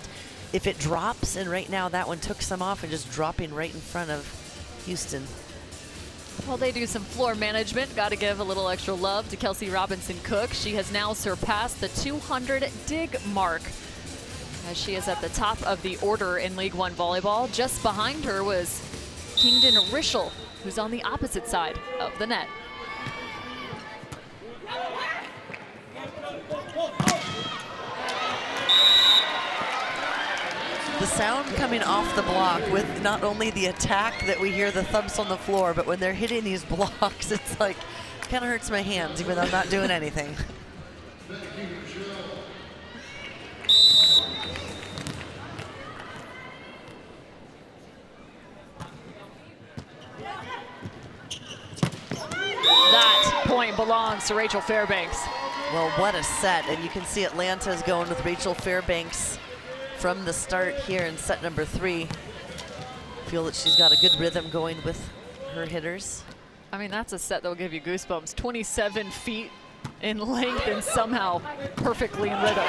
If it drops, and right now that one took some off and just dropping right in front of Houston. Well, they do some floor management. Got to give a little extra love to Kelsey Robinson Cook. She has now surpassed the 200 dig mark, as she is at the top of the order in League One volleyball. Just behind her was Kingdon Rischel, who's on the opposite side of the net. The sound coming off the block with not only the attack that we hear the thumps on the floor, but when they're hitting these blocks, it's like, kind of hurts my hands, even though I'm not doing anything. That point belongs to Rachel Fairbanks. Well, what a set, and you can see Atlanta's going with Rachel Fairbanks from the start here in set number 3. Feel that she's got a good rhythm going with her hitters. I mean, that's a set that will give you goosebumps. 27 feet in length and somehow perfectly in rhythm.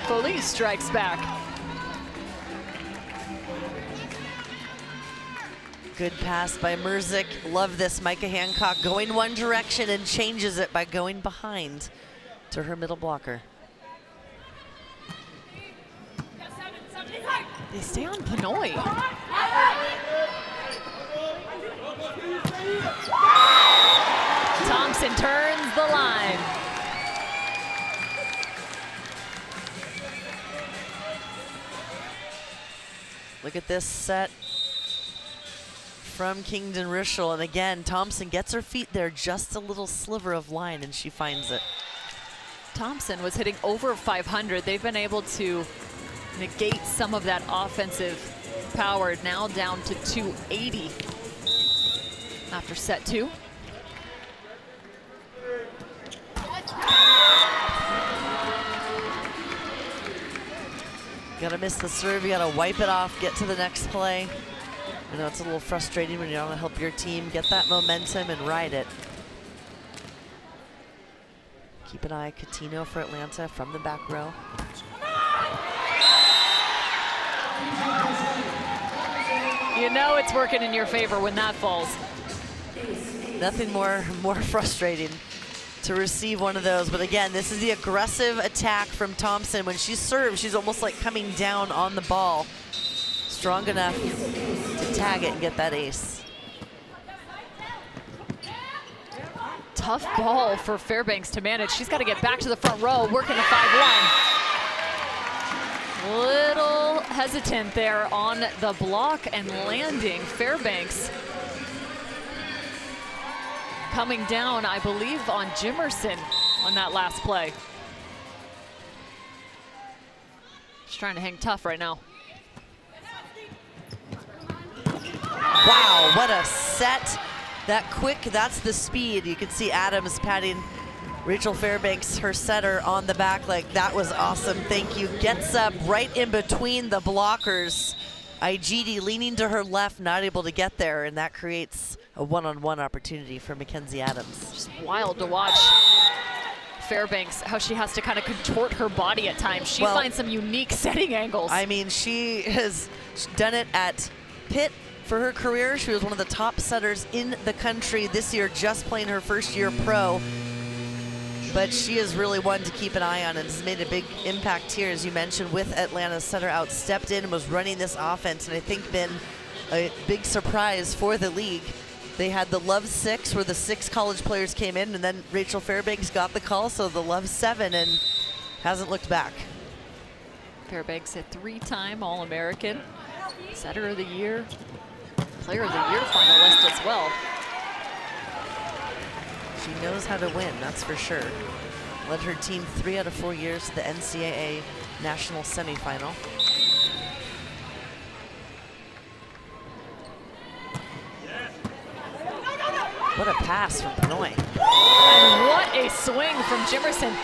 Felice strikes back. Good pass by Merzik. Love this. Micah Hancock going one direction and changes it by going behind to her middle blocker. They stay on Pinoy. Thompson turns the line. Look at this set from Kingdon Rischel. And again, Thompson gets her feet there, just a little sliver of line, and she finds it. Thompson was hitting over 500. They've been able to negate some of that offensive power, now down to 280 after set 2. Gotta miss the serve, you gotta wipe it off, get to the next play. I know it's a little frustrating when you want to help your team get that momentum and ride it. Keep an eye, Coutinho for Atlanta from the back row. You know it's working in your favor when that falls. Nothing more frustrating to receive one of those. But again, this is the aggressive attack from Thompson. When she serves, she's almost like coming down on the ball. Strong enough to tag it and get that ace. Tough ball for Fairbanks to manage. She's got to get back to the front row, working the 5-1. Little hesitant there on the block and landing. Fairbanks coming down, I believe, on Jimerson on that last play. She's trying to hang tough right now. Wow, what a set. That quick, that's the speed. You can see Adams patting Rachel Fairbanks, her setter, on the back leg. That was awesome, thank you. Gets up right in between the blockers. Igidi leaning to her left, not able to get there, and that creates a one-on-one opportunity for Mackenzie Adams. Just wild to watch. Fairbanks, how she has to kind of contort her body at times. She finds some unique setting angles. I mean, she has done it at Pitt for her career. She was one of the top setters in the country this year, just playing her first year pro. But she is really one to keep an eye on and has made a big impact here, as you mentioned, with Atlanta's center out, stepped in and was running this offense, and I think been a big surprise for the league. They had the Love 6, where the 6 college players came in, and then Rachel Fairbanks got the call, so the Love 7, and hasn't looked back. Fairbanks, a 3-time All-American, Setter of the Year, Player of the Year finalist as well. She knows how to win, that's for sure. Led her team 3 out of 4 years to the NCAA National Semifinal. What a pass from Pinoy. And what a swing from Jimerson.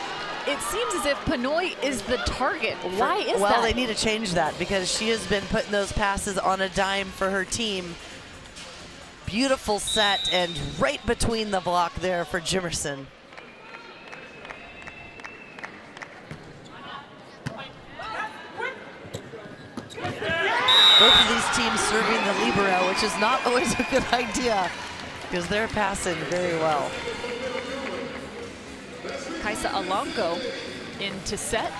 It seems as if Pinoy is the target. Why is that? Well, they need to change that because she has been putting those passes on a dime for her team. Beautiful set and right between the block there for Jimerson. Both of these teams serving the libero, which is not always a good idea because they're passing very well. Kaisa Alonco into set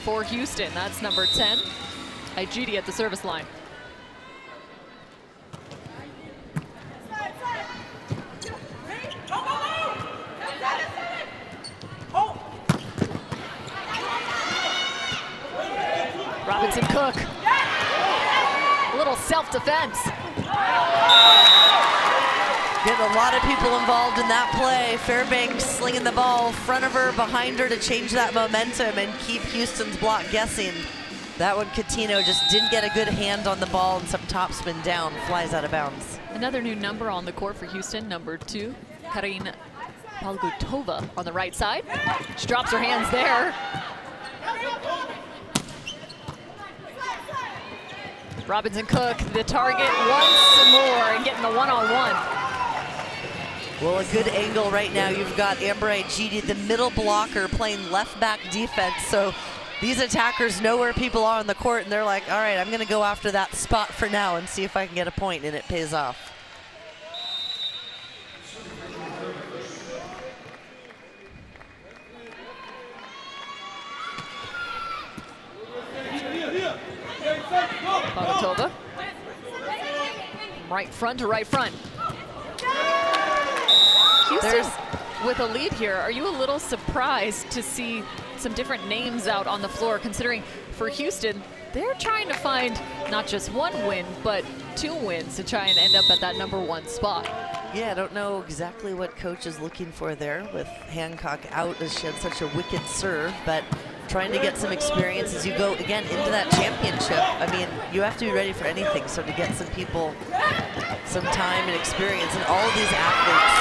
for Houston. That's number 10. Igidi at the service line. Robinson Cook. A little self-defense. Getting a lot of people involved in that play. Fairbanks slinging the ball front of her, behind her to change that momentum and keep Houston's block guessing. That one, Coutinho just didn't get a good hand on the ball and some topspin down, flies out of bounds. Another new number on the court for Houston, number 2, Karin Palgutova on the right side. She drops her hands there. Robinson Cook, the target once more and getting the one-on-one. Well, a good angle right now. You've got Amber Igidi, the middle blocker, playing left back defense. So these attackers know where people are on the court, and they're like, all right, I'm going to go after that spot for now and see if I can get a point, and it pays off. Palgutova. Right front to right front. Houston with a lead here. Are you a little surprised to see some different names out on the floor, considering for Houston, they're trying to find not just one win, but 2 wins to try and end up at that number 1 spot? Yeah, I don't know exactly what coach is looking for there with Hancock out as she had such a wicked serve, but trying to get some experience as you go, again, into that championship. I mean, you have to be ready for anything, so to get some people some time and experience, and all of these athletes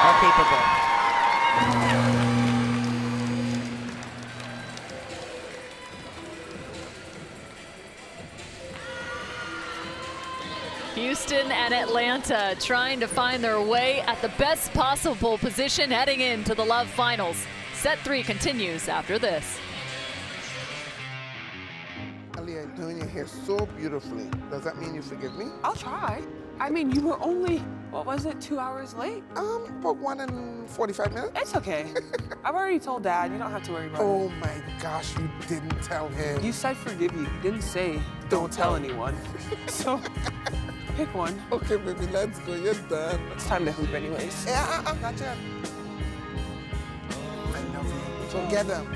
are capable. Houston and Atlanta trying to find their way at the best possible position heading into the Love Finals. Set 3 continues after this. Ali, you're doing your hair so beautifully. Does that mean you forgive me? I'll try. I mean, you were only, what was it, 2 hours late? About 1 and 45 minutes. It's okay. I've already told Dad. You don't have to worry about Oh my gosh, you didn't tell him. it. You said forgive you. You didn't say don't tell anyone. So, pick one. Okay, baby, let's go. You're done. It's time to hoop anyways. Yeah, not yet. I love you. So get them.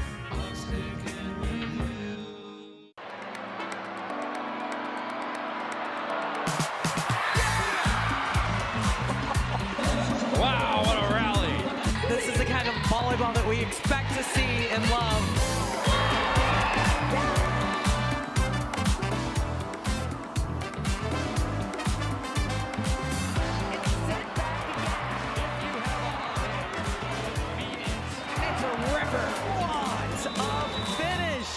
Wow, what a rally. This is the kind of volleyball that we expect to see and love. It's a record. Quads of finish.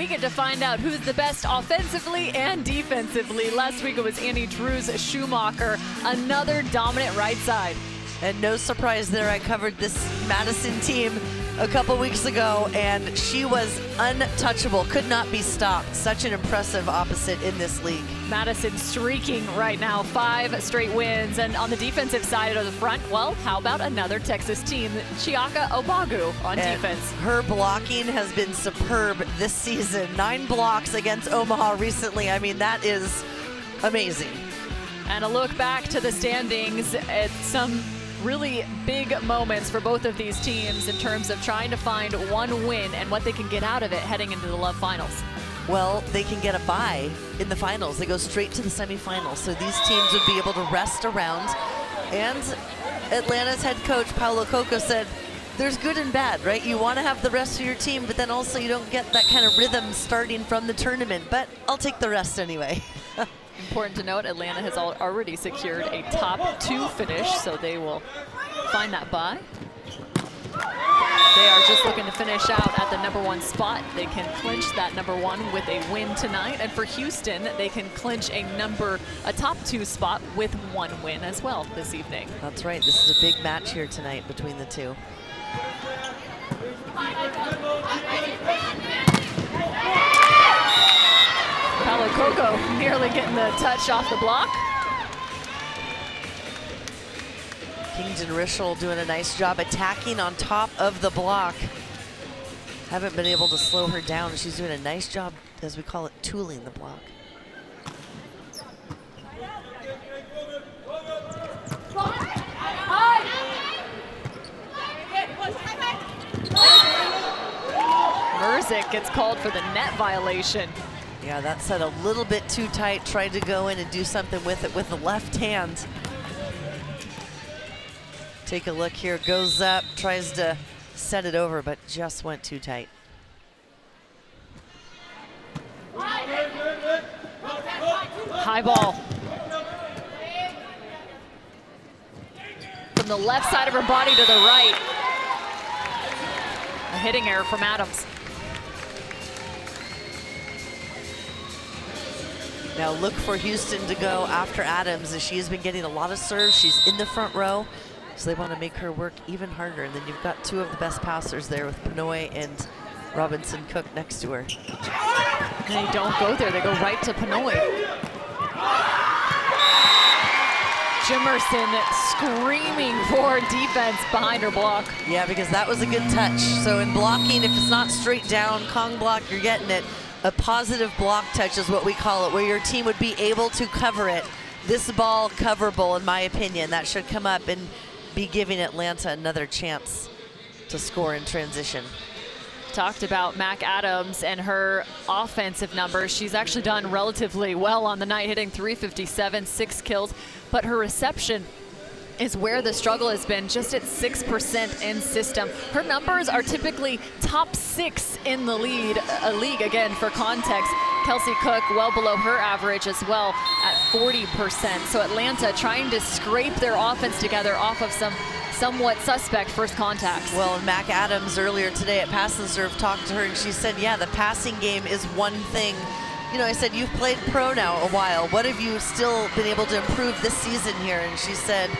we get to find out who's the best offensively and defensively. Last week it was Annie Drews Schumacher, another dominant right side. And no surprise there, I covered this Madison team a couple weeks ago, and she was untouchable, could not be stopped. Such an impressive opposite in this league. Madison streaking right now, 5 straight wins. And on the defensive side of the front, well, how about another Texas team, Chiaka Obagu on defense. Her blocking has been superb this season. 9 blocks against Omaha recently. I mean, that is amazing. And a look back to the standings at some really big moments for both of these teams in terms of trying to find one win and what they can get out of it heading into the Love Finals. Well, they can get a bye in the finals. They go straight to the semifinals. So these teams would be able to rest around. And Atlanta's head coach, Paulo Coco, said, there's good and bad, right? You want to have the rest of your team, but then also you don't get that kind of rhythm starting from the tournament. But I'll take the rest anyway. Important to note, Atlanta has already secured a top 2 finish, so they will find that bye. They are just looking to finish out at the #1 spot. They can clinch that #1 with a win tonight. And for Houston, they can clinch a top 2 spot with 1 win as well this evening. That's right. This is a big match here tonight between the two. Paulo Coco nearly getting the touch off the block. Kington Rischel doing a nice job attacking on top of the block. Haven't been able to slow her down. She's doing a nice job, as we call it, tooling the block. Merzick gets called for the net violation. Yeah, that set a little bit too tight. Tried to go in and do something with it with the left hand. Take a look here, goes up, tries to set it over, but just went too tight. High ball. From the left side of her body to the right. A hitting error from Adams. Now look for Houston to go after Adams, as she has been getting a lot of serves. She's in the front row, so they want to make her work even harder. And then you've got 2 of the best passers there with Pinoy and Robinson Cook next to her. They don't go there, they go right to Pinoy. Jimerson screaming for defense behind her block. Yeah, because that was a good touch. So in blocking, if it's not straight down, Kong block, you're getting it. A positive block touch is what we call it, where your team would be able to cover it. This ball coverable, in my opinion. That should come up and be giving Atlanta another chance to score in transition. Talked about Mac Adams and her offensive numbers. She's actually done relatively well on the night, hitting .357, 6 kills, but her reception is where the struggle has been, just at 6% in system. Her numbers are typically top 6 in the league. Again, for context, Kelsey Cook well below her average as well at 40%. So Atlanta trying to scrape their offense together off of some somewhat suspect first contacts. Well, and Mac Adams earlier today at Pass and Serve talked to her, and she said, yeah, the passing game is one thing. You know, I said, you've played pro now a while. What have you still been able to improve this season here? And she said,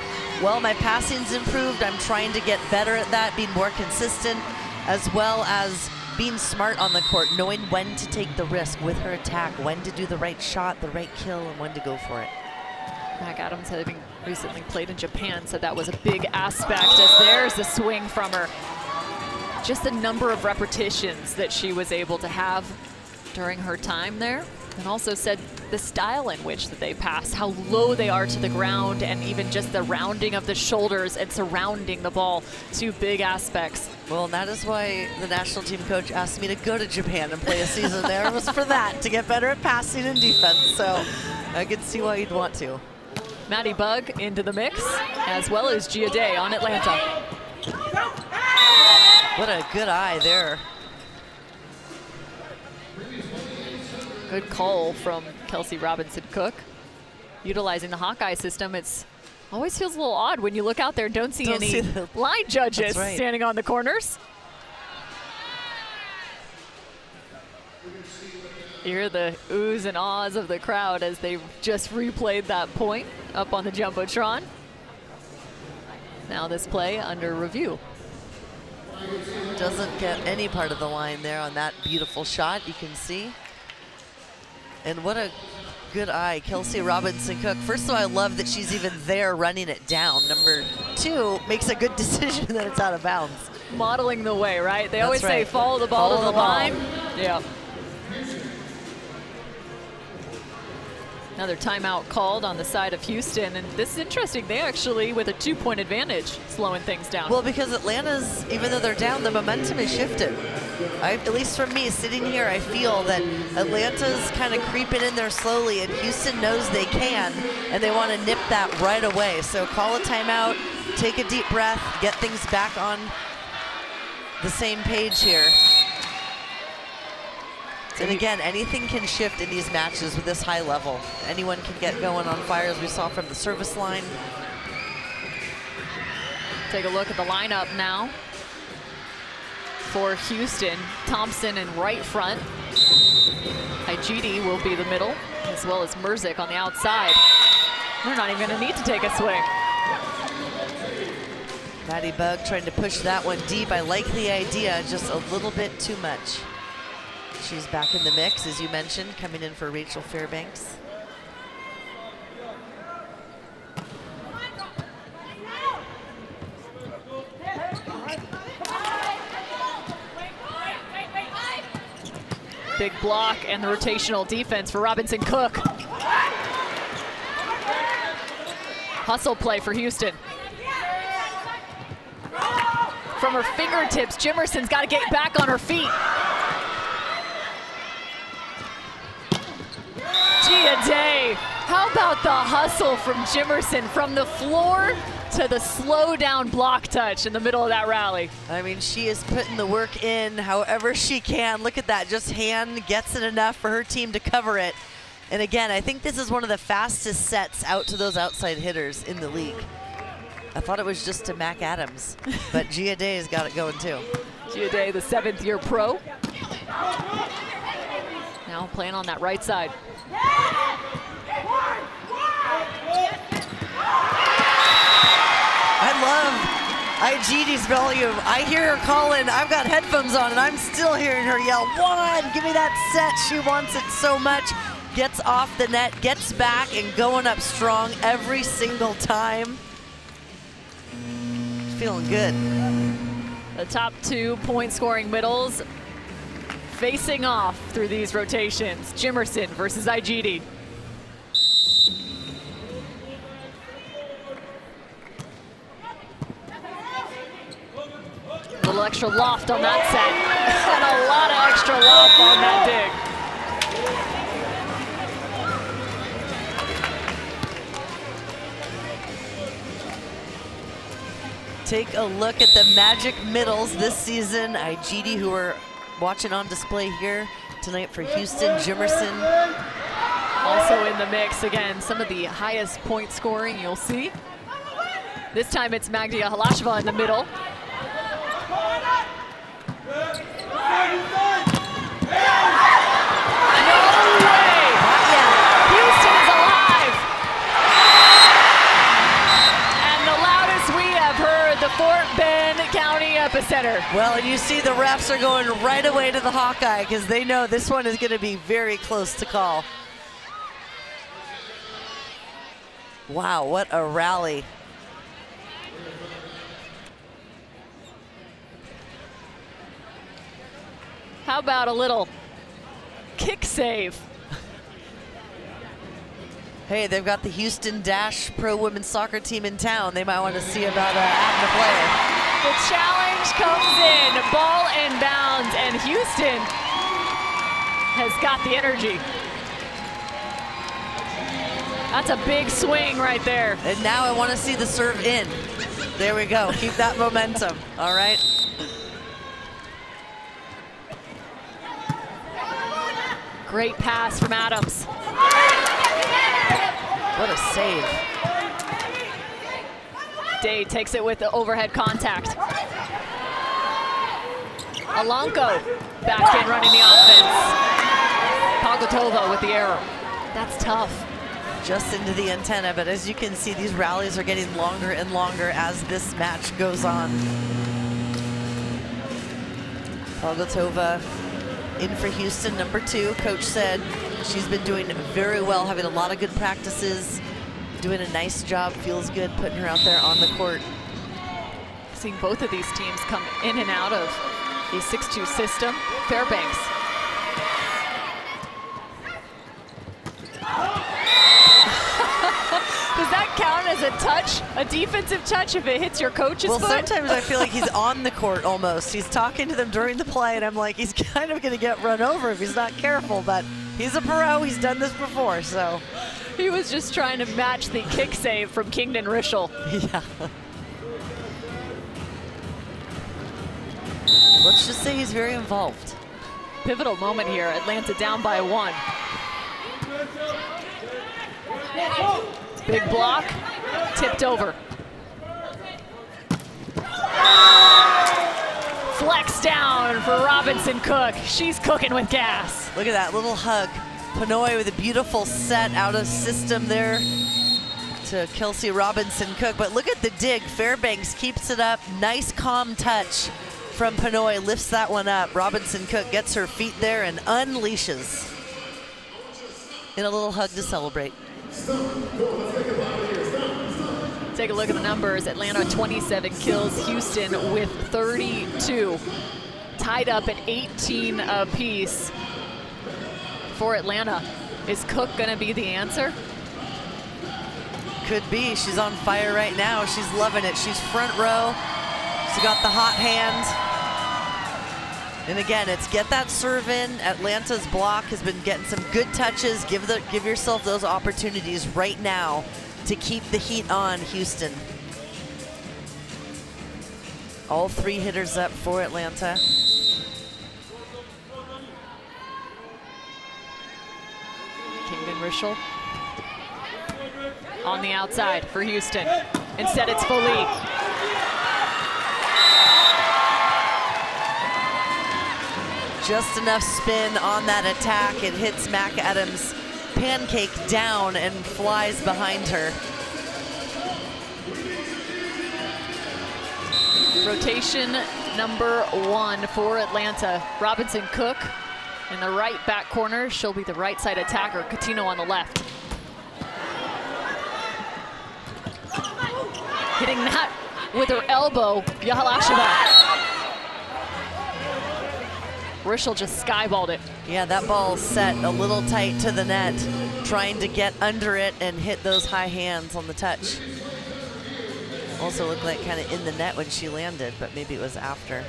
well, my passing's improved. I'm trying to get better at that, being more consistent, as well as being smart on the court, knowing when to take the risk with her attack, when to do the right shot, the right kill, and when to go for it. Mac Adams, having recently played in Japan, said that was a big aspect, as there's a swing from her. Just the number of repetitions that she was able to have during her time there, and also said the style in which that they pass, how low they are to the ground, and even just the rounding of the shoulders and surrounding the ball, 2 big aspects. Well, and that is why the national team coach asked me to go to Japan and play a season there. It was for that, to get better at passing and defense, so I could see why you'd want to. Maddie Bug into the mix, as well as Gia Day on Atlanta. What a good eye there. Good call from Kelsey Robinson Cook. Utilizing the Hawkeye system, it's always feels a little odd when you look out there and don't see any line judges standing on the corners. You hear the oohs and ahs of the crowd as they just replayed that point up on the Jumbotron. Now this play under review. Doesn't get any part of the line there on that beautiful shot, you can see. And what a good eye, Kelsey Robinson-Cook. First of all, I love that she's even there running it down. Number 2, makes a good decision that it's out of bounds. Modeling the way, right? They That's always right. say follow the ball Follow to the the ball. line. Yeah. Another timeout called on the side of Houston, and this is interesting. They actually, with a 2-point advantage, slowing things down. Well, because Atlanta's, even though they're down, the momentum is shifted. At least for me, sitting here, I feel that Atlanta's kind of creeping in there slowly, and Houston knows they can, and they want to nip that right away. So call a timeout, take a deep breath, get things back on the same page here. And again, anything can shift in these matches with this high level. Anyone can get going on fire, as we saw from the service line. Take a look at the lineup now for Houston. Thompson in right front. Igidi will be the middle, as well as Merzick on the outside. They're not even going to need to take a swing. Maddie Bug trying to push that one deep. I like the idea, just a little bit too much. She's back in the mix, as you mentioned, coming in for Rachel Fairbanks. Big block and the rotational defense for Robinson-Cook. Hustle play for Houston. From her fingertips, Jimerson's got to get back on her feet. Gia Day, how about the hustle from Jimerson from the floor to the slow down block touch in the middle of that rally? I mean, she is putting the work in however she can. Look at that, just hand gets it enough for her team to cover it. And again, I think this is one of the fastest sets out to those outside hitters in the league. I thought it was just to Mac Adams, but Gia Day's got it going too. Gia Day, the 7th-year pro. Now playing on that right side. I love Igidi's volume. I hear her calling. I've got headphones on, and I'm still hearing her yell, "One, give me that set." She wants it so much. Gets off the net, gets back, and going up strong every single time. Feeling good. The top 2 point-scoring middles facing off through these rotations. Jimerson versus Igidi. A little extra loft on that set. And a lot of extra loft on that dig. Take a look at the magic middles this season. Igidi, who are watching on display here tonight for Houston. Jimerson also in the mix. Again, some of the highest point scoring you'll see. This time it's Magdia Halashva in the middle. No way! Houston is alive! And the loudest we have heard, the Fort Bend County Epicenter. Well, and you see the refs are going right away to the Hawkeye because they know this one is going to be very close to call. Wow, what a rally. How about a little kick save? Hey, they've got the Houston Dash Pro Women's Soccer team in town. They might want to see about adding a player. The challenge comes in, ball inbounds, and Houston has got the energy. That's a big swing right there. And now I want to see the serve in. There we go. Keep that momentum. All right. Great pass from Adams. What a save. Day takes it with the overhead contact. Alanko back in running the offense. Pagotova with the error. That's tough. Just into the antenna, but as you can see, these rallies are getting longer and longer as this match goes on. Pagotova in for Houston, number 2. Coach said she's been doing very well, having a lot of good practices, doing a nice job, feels good putting her out there on the court. Seeing both of these teams come in and out of the 6-2 system. Fairbanks. Does that count as a touch, a defensive touch, if it hits your coach's foot? Well, sometimes I feel like he's on the court almost. He's talking to them during the play, and I'm like, he's kind of going to get run over if he's not careful, but he's a pro. He's done this before, so. He was just trying to match the kick save from Kingdon Rischel. Yeah. Let's just say he's very involved. Pivotal moment here. Atlanta down by 1. Big block, tipped over. Flex down for Robinson Cook. She's cooking with gas. Look at that little hug. Pinoy with a beautiful set out of system there to Kelsey Robinson Cook. But look at the dig. Fairbanks keeps it up. Nice calm touch from Pinoy. Lifts that one up. Robinson Cook gets her feet there and unleashes. In a little hug to celebrate. Take a look at the numbers. Atlanta 27 kills, Houston with 32. Tied up at 18 apiece for Atlanta. Is Cook gonna be the answer? Could be. She's on fire right now. She's loving it. She's front row. She's got the hot hand. And again, it's get that serve in. Atlanta's block has been getting some good touches. Give yourself those opportunities right now to keep the heat on, Houston. All 3 hitters up for Atlanta. Kingdon Rischel on the outside for Houston. Instead, it's Foley. Just enough spin on that attack. It hits McAdams' pancake down and flies behind her. Rotation number 1 for Atlanta. Robinson Cook in the right back corner. She'll be the right side attacker. Coutinho on the left. Hitting that with her elbow, Yahalasheva. Rischel just skyballed it. Yeah, that ball set a little tight to the net, trying to get under it and hit those high hands on the touch. Also looked like kind of in the net when she landed, but maybe it was after.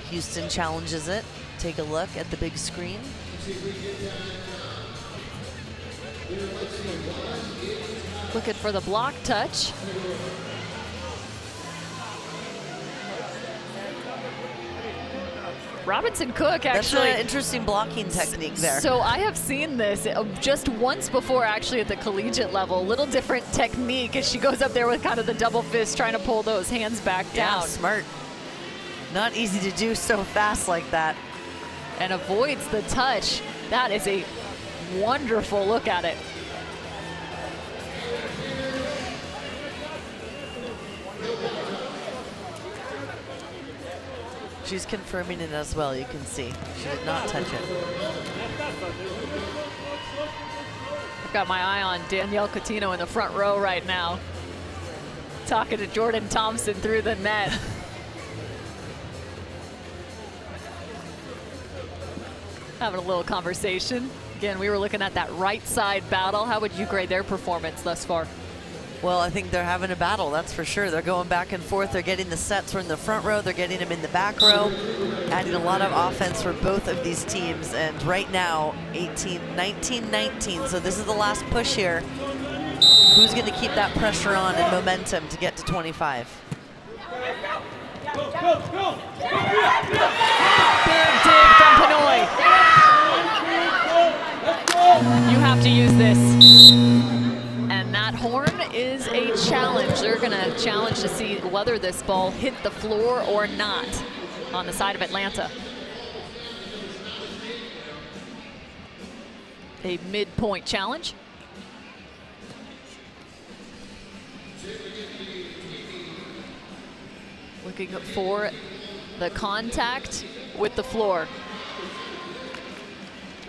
Houston challenges it. Take a look at the big screen. Looking for the block touch. Robinson Cook actually. That's an interesting blocking technique there. So I have seen this just once before, actually, at the collegiate level. A little different technique as she goes up there with kind of the double fist, trying to pull those hands back down. Yeah, smart. Not easy to do so fast like that. And avoids the touch. That is a wonderful look at it. She's confirming it as well, you can see. She did not touch it. I've got my eye on Danielle Coutinho in the front row right now. Talking to Jordan Thompson through the net. Having a little conversation. Again, we were looking at that right side battle. How would you grade their performance thus far? Well, I think they're having a battle, that's for sure. They're going back and forth. They're getting the sets from the front row. They're getting them in the back row. Adding a lot of offense for both of these teams. And right now, 19-19. So this is the last push here. Who's going to keep that pressure on and momentum to get to 25? Big dig from Pinoy. You have to use this. And that horn is a challenge. They're going to challenge to see whether this ball hit the floor or not on the side of Atlanta. a midpoint challenge. Looking for the contact with the floor.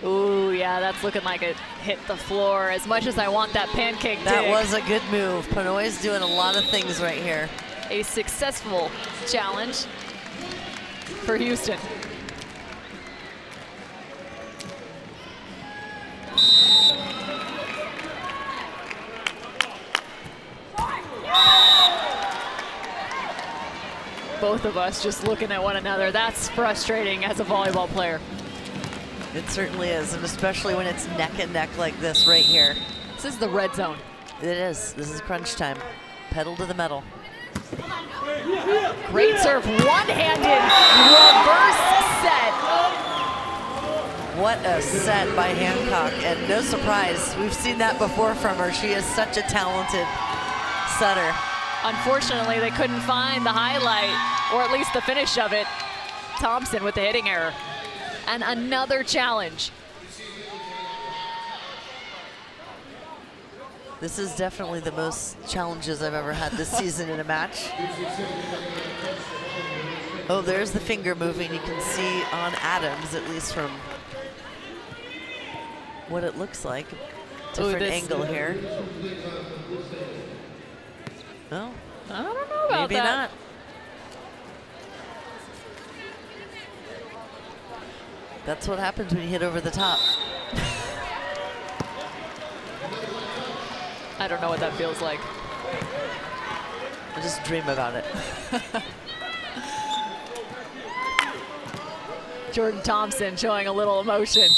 Ooh, yeah, that's looking like it hit the floor as much as I want that pancake dig. That was a good move. Pinoy's doing a lot of things right here. A successful challenge for Houston. Both of us just looking at one another. That's frustrating as a volleyball player. It certainly is, and especially when it's neck and neck like this right here. This is the red zone. It is. This is crunch time. Pedal to the metal. Great serve, one-handed reverse set. What a set by Hancock, and no surprise, we've seen that before from her. She is such a talented setter. Unfortunately, they couldn't find the highlight, or at least the finish of it. Thompson with the hitting error. And another challenge. This is definitely the most challenges I've ever had this season in a match. Oh, there's the finger moving. You can see on Adams, at least from what it looks like. Different angle here. No, I don't know about maybe that. not. That's what happens when you hit over the top. I don't know what that feels like. I just dream about it. Jordan Thompson showing a little emotion.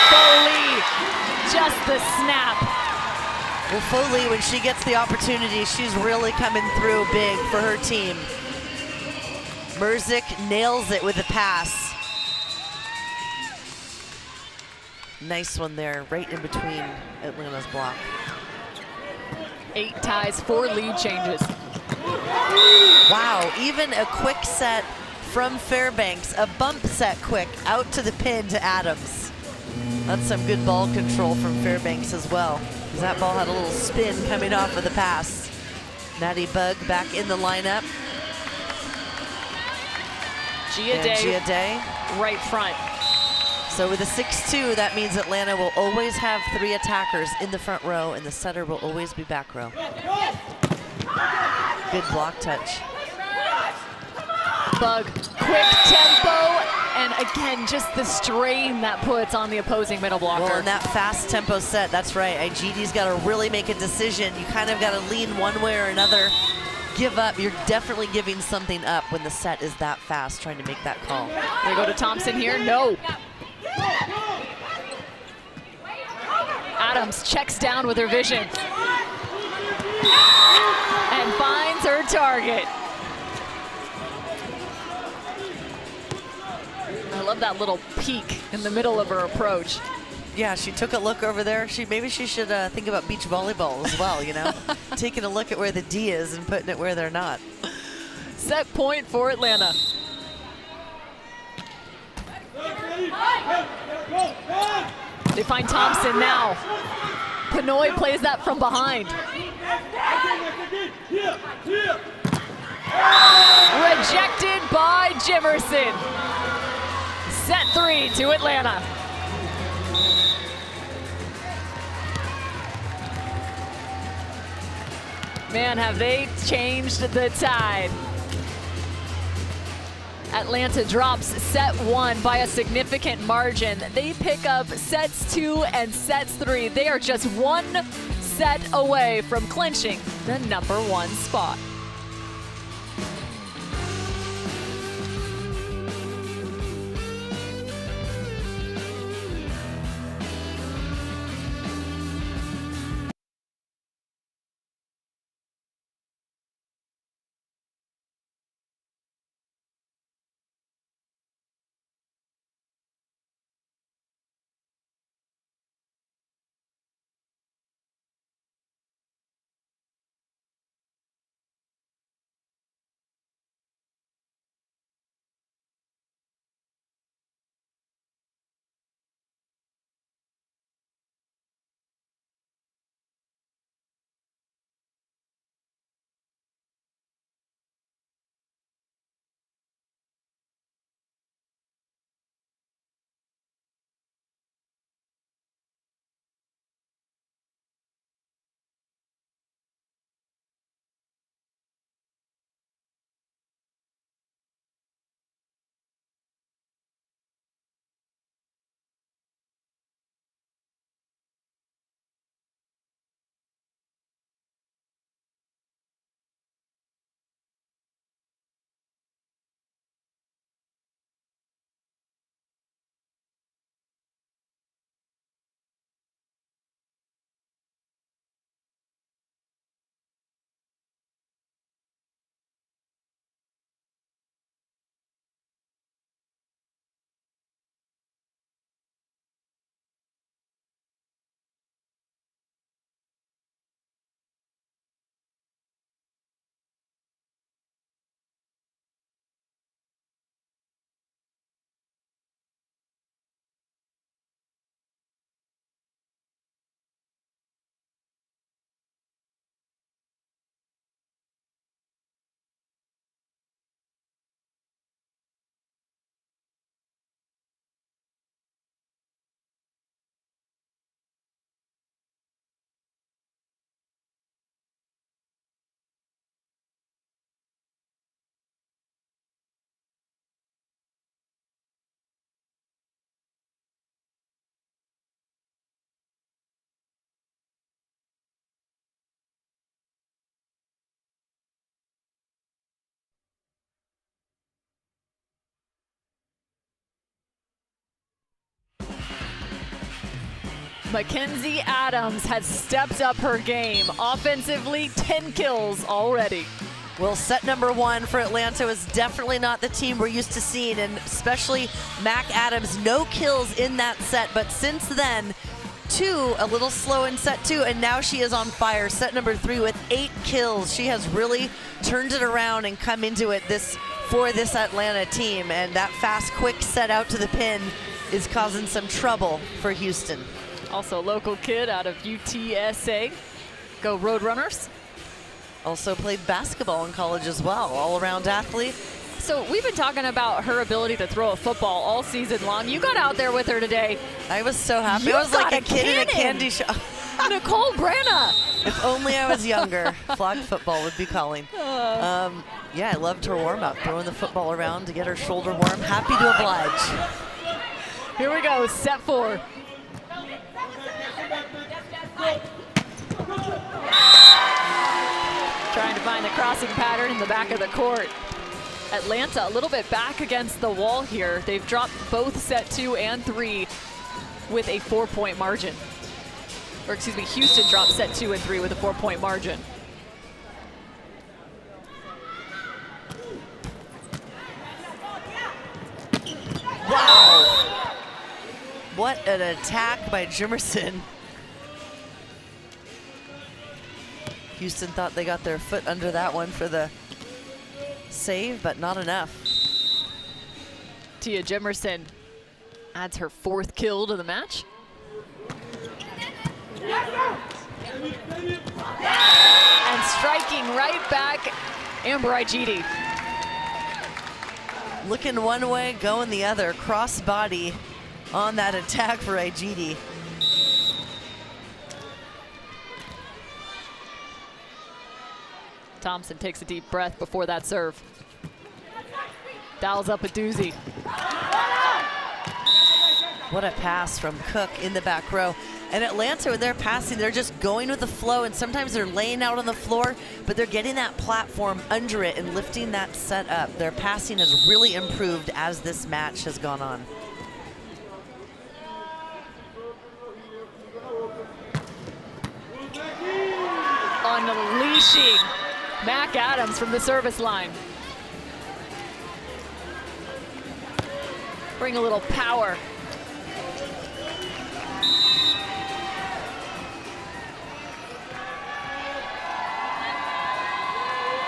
Foley, just the snap. Well, Foley, when she gets the opportunity, she's really coming through big for her team. Merzik nails it with a pass. Nice one there, right in between Atlanta's block. 8 ties, 4 lead changes. Wow, even a quick set from Fairbanks, a bump set quick, out to the pin to Adams. That's some good ball control from Fairbanks as well, because that ball had a little spin coming off of the pass. Natty Bug back in the lineup. Gia Day right front. So with a 6-2, that means Atlanta will always have 3 attackers in the front row, and the setter will always be back row. Good block touch. Bug, quick tempo, and again, just the strain that puts on the opposing middle blocker. Well, in that fast tempo set, that's right. IGD's got to really make a decision. You kind of got to lean one way or another. Give up. You're definitely giving something up when the set is that fast, trying to make that call. They go to Thompson here. No. Adams checks down with her vision and finds her target. I love that little peek in the middle of her approach. Yeah, she took a look over there. Maybe she should think about beach volleyball as well, you know? Taking a look at where the D is and putting it where they're not. Set point for Atlanta. They find Thompson now. Pinoy plays that from behind. Rejected by Jimerson. Set 3 to Atlanta. Man, have they changed the tide. Atlanta drops set 1 by a significant margin. They pick up sets 2 and sets 3. They are just 1 set away from clinching the #1 spot. Mackenzie Adams has stepped up her game. Offensively, 10 kills already. Well, set number 1 for Atlanta was definitely not the team we're used to seeing, and especially Mac Adams, no kills in that set, but since then, 2, a little slow in set 2, and now she is on fire. Set number 3 with 8 kills. She has really turned it around and come into it for this Atlanta team, and that fast, quick set out to the pin is causing some trouble for Houston. Also a local kid out of UTSA. Go Roadrunners. Also played basketball in college as well, all-around athlete. So we've been talking about her ability to throw a football all season long. You got out there with her today. I was so happy. You I was like got a kid in a cannon. candy shop. Nicole Brenna. If only I was younger, flag football would be calling. Yeah, I loved her warm-up, throwing the football around to get her shoulder warm. Happy to oblige. Here we go, set 4. Trying to find the crossing pattern in the back of the court. Atlanta a little bit back against the wall here. They've dropped both set 2 and 3 with a 4-point margin. Or excuse me, Houston dropped set 2 and 3 with a 4-point margin. Wow. What an attack by Jimerson. Houston thought they got their foot under that one for the save, but not enough. Tia Jimerson adds her 4th kill to the match. And striking right back, Amber Igidi. Looking one way, going the other. Cross body on that attack for Igidi. Thompson takes a deep breath before that serve. Dials up a doozy. What a pass from Cook in the back row. And Atlanta, when they're passing, they're just going with the flow, and sometimes they're laying out on the floor, but they're getting that platform under it and lifting that set up. Their passing has really improved as this match has gone on. Unleashing Mac Adams from the service line. Bring a little power.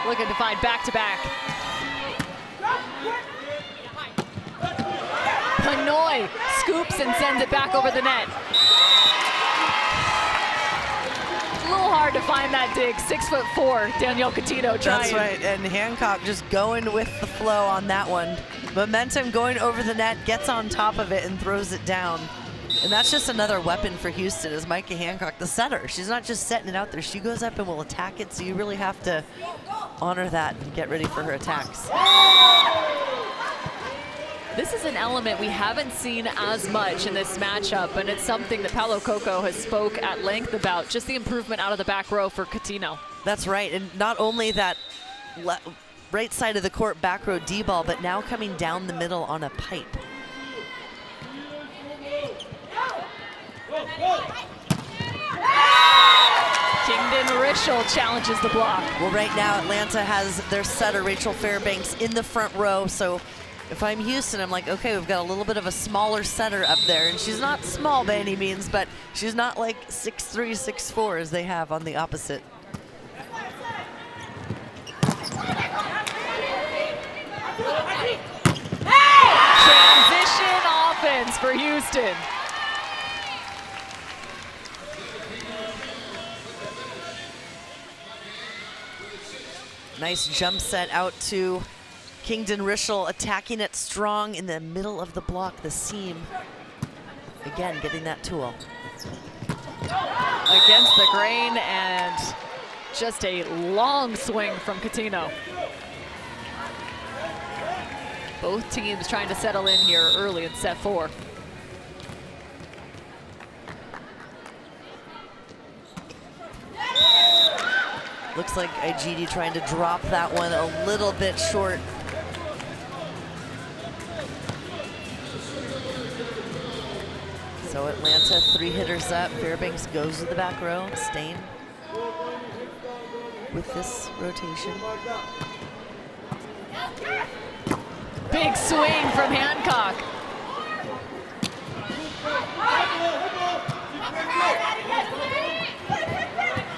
Looking to find back-to-back. Hanoi scoops and sends it back over the net. A little hard to find that dig. 6'4", Danielle Coutinho trying. That's right, and Hancock just going with the flow on that one. Momentum going over the net, gets on top of it and throws it down. And that's just another weapon for Houston, is Micah Hancock, the setter. She's not just setting it out there. She goes up and will attack it, so you really have to honor that and get ready for her attacks. This is an element we haven't seen as much in this matchup, and it's something that Paolo Coco has spoke at length about, just the improvement out of the back row for Coutinho. That's right, and not only that right side of the court back row D-ball, but now coming down the middle on a pipe. Kingdon Rischel challenges the block. Well, right now Atlanta has their setter, Rachel Fairbanks, in the front row, so if I'm Houston, I'm like, okay, we've got a little bit of a smaller setter up there, and she's not small by any means, but she's not like 6'3", 6'4", as they have on the opposite. Transition offense for Houston. Nice jump set out to Kingdon Rischel, attacking it strong in the middle of the block, the seam. Again, getting that tool. Against the grain, and just a long swing from Coutinho. Both teams trying to settle in here early in set 4. Looks like Igidi trying to drop that one a little bit short. So Atlanta 3 hitters up. Fairbanks goes to the back row, staying with this rotation. Big swing from Hancock.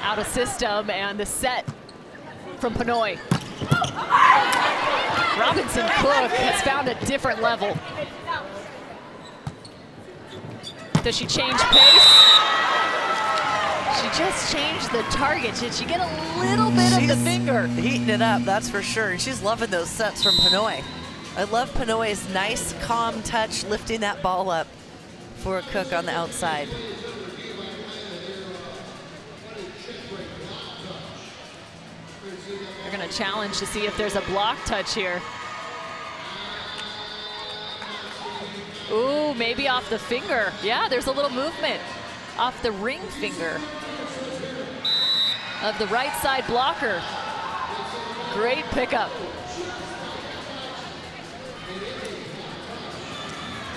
Out of system, and the set from Pinoy. Robinson Cook has found a different level. Does she change pace? She just changed the target. Did she get a little bit of the finger? Heating it up, that's for sure. And she's loving those sets from Pinoy. I love Pinoy's nice, calm touch, lifting that ball up for Cook on the outside. They're going to challenge to see if there's a block touch here. Ooh, maybe off the finger. Yeah, there's a little movement off the ring finger of the right side blocker. Great pickup.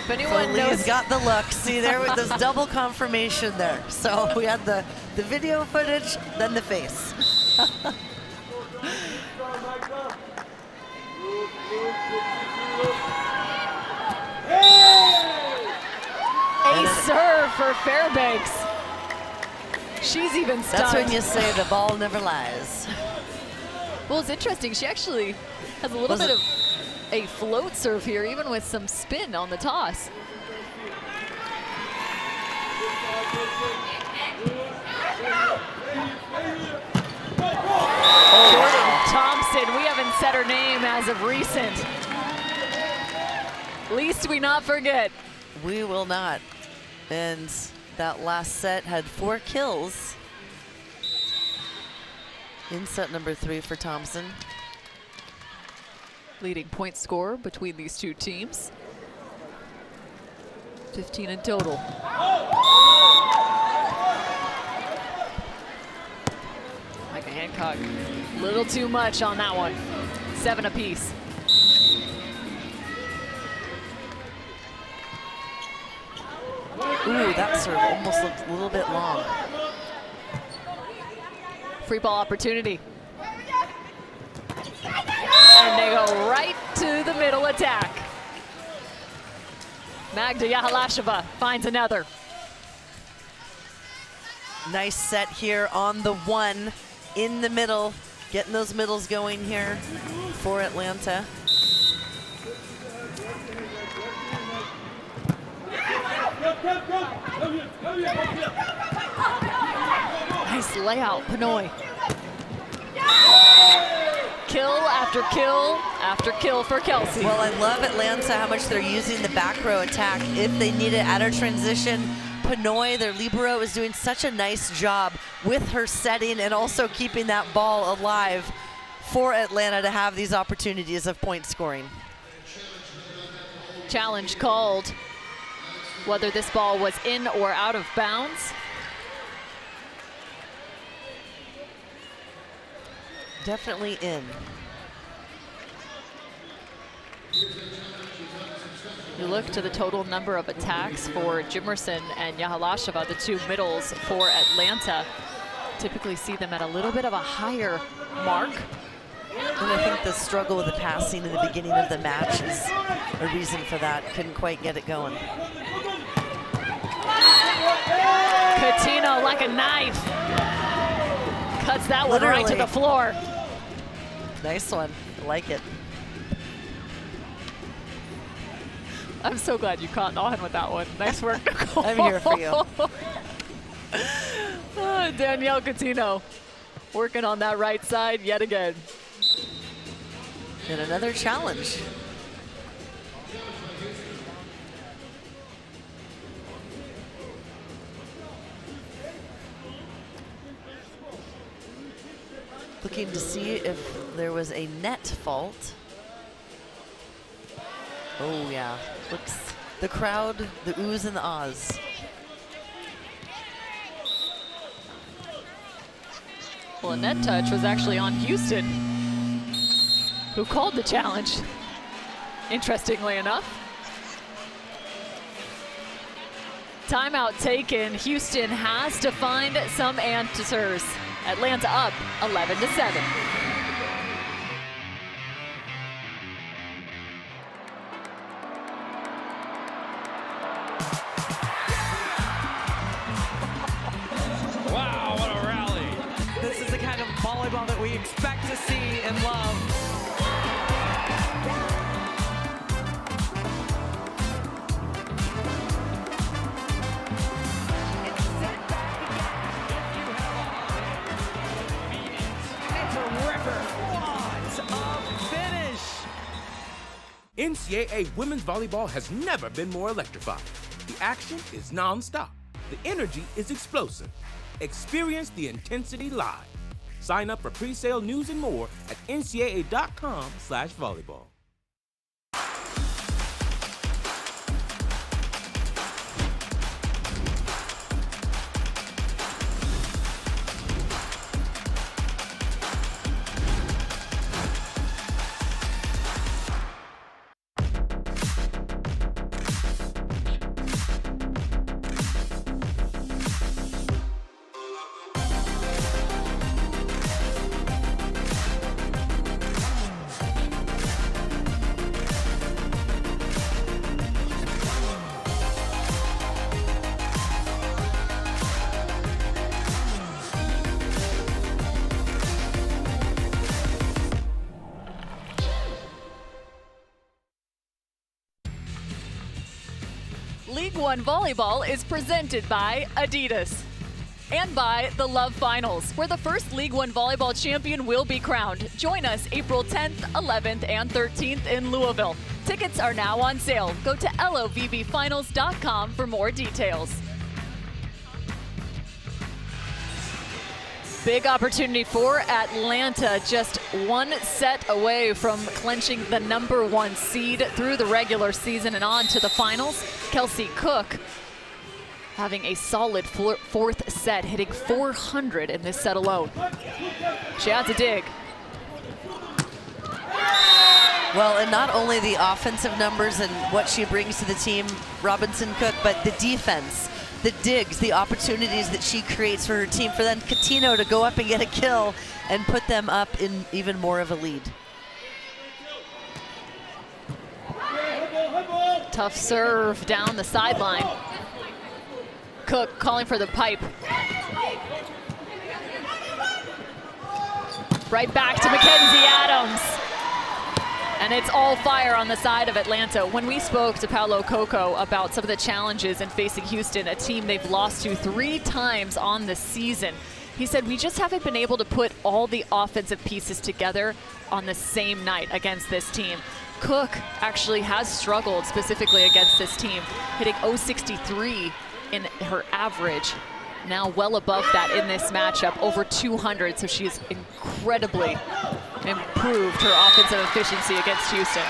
If anyone knows, Lee's got the look. See, there was this double confirmation there. So we had the video footage, then the face. a serve for Fairbanks. She's even stunned. That's when you say the ball never lies. Well, it's interesting. She actually has a little bit of a float serve here, even with some spin on the toss. Jordan Thompson, we haven't said her name as of recent. Least we not forget. We will not. And that last set had 4 kills in set number 3 for Thompson. Leading point scorer between these two teams. 15 in total. Micah Hancock, a little too much on that one. 7 apiece. Ooh, that serve almost looked a little bit long. Free ball opportunity. And they go right to the middle attack. Magda Yahalasheva finds another. Nice set here on the 1 in the middle. Getting those middles going here for Atlanta. Nice layout, Pinoy. Kill after kill after kill for Kelsey. Well, I love Atlanta, how much they're using the back row attack if they need it at her transition. Pinoy, their libero, is doing such a nice job with her setting and also keeping that ball alive for Atlanta to have these opportunities of point scoring. Challenge called. Whether this ball was in or out of bounds. Definitely in. You look to the total number of attacks for Jimerson and Yahalasheva, the 2 middles for Atlanta. Typically see them at a little bit of a higher mark. And I think the struggle with the passing in the beginning of the match is a reason for that. Couldn't quite get it going. Coutinho like a knife. Cuts that one right to the floor. Nice one, I like it. I'm so glad you caught on with that one. Nice work, Nicole. I'm here for you. Danielle Coutinho working on that right side yet again. And another challenge. Looking to see if there was a net fault. Oh yeah, looks, the crowd, the oohs and the ahs. Well, a net touch was actually on Houston, who called the challenge, interestingly enough. Timeout taken. Houston has to find some answers. Atlanta up 11-7. Wow, what a rally. This is the kind of volleyball that we expect to see and love. NCAA women's volleyball has never been more electrifying. The action is non-stop. The energy is explosive. Experience the intensity live. Sign up for pre-sale news and more at ncaa.com/volleyball. League One Volleyball is presented by Adidas and by the Love Finals, where the first League One Volleyball champion will be crowned. Join us April 10th, 11th, and 13th in Louisville. Tickets are now on sale. Go to LOVBfinals.com for more details. Big opportunity for Atlanta, just one set away from clinching the #1 seed through the regular season and on to the finals. Kelsey Cook having a solid fourth set, hitting 400 in this set alone. She adds a dig. Well, and not only the offensive numbers and what she brings to the team, Robinson Cook, but the defense, the digs, the opportunities that she creates for her team, for then Catino to go up and get a kill and put them up in even more of a lead. Tough serve down the sideline. Cook calling for the pipe. Right back to Mackenzie Adams. And it's all fire on the side of Atlanta. When we spoke to Paolo Coco about some of the challenges in facing Houston, a team they've lost to 3 times on the season, he said, we just haven't been able to put all the offensive pieces together on the same night against this team. Cook actually has struggled specifically against this team, hitting 063 in her average. Now well above that in this matchup, over 200, so she's incredibly improved her offensive efficiency against Houston.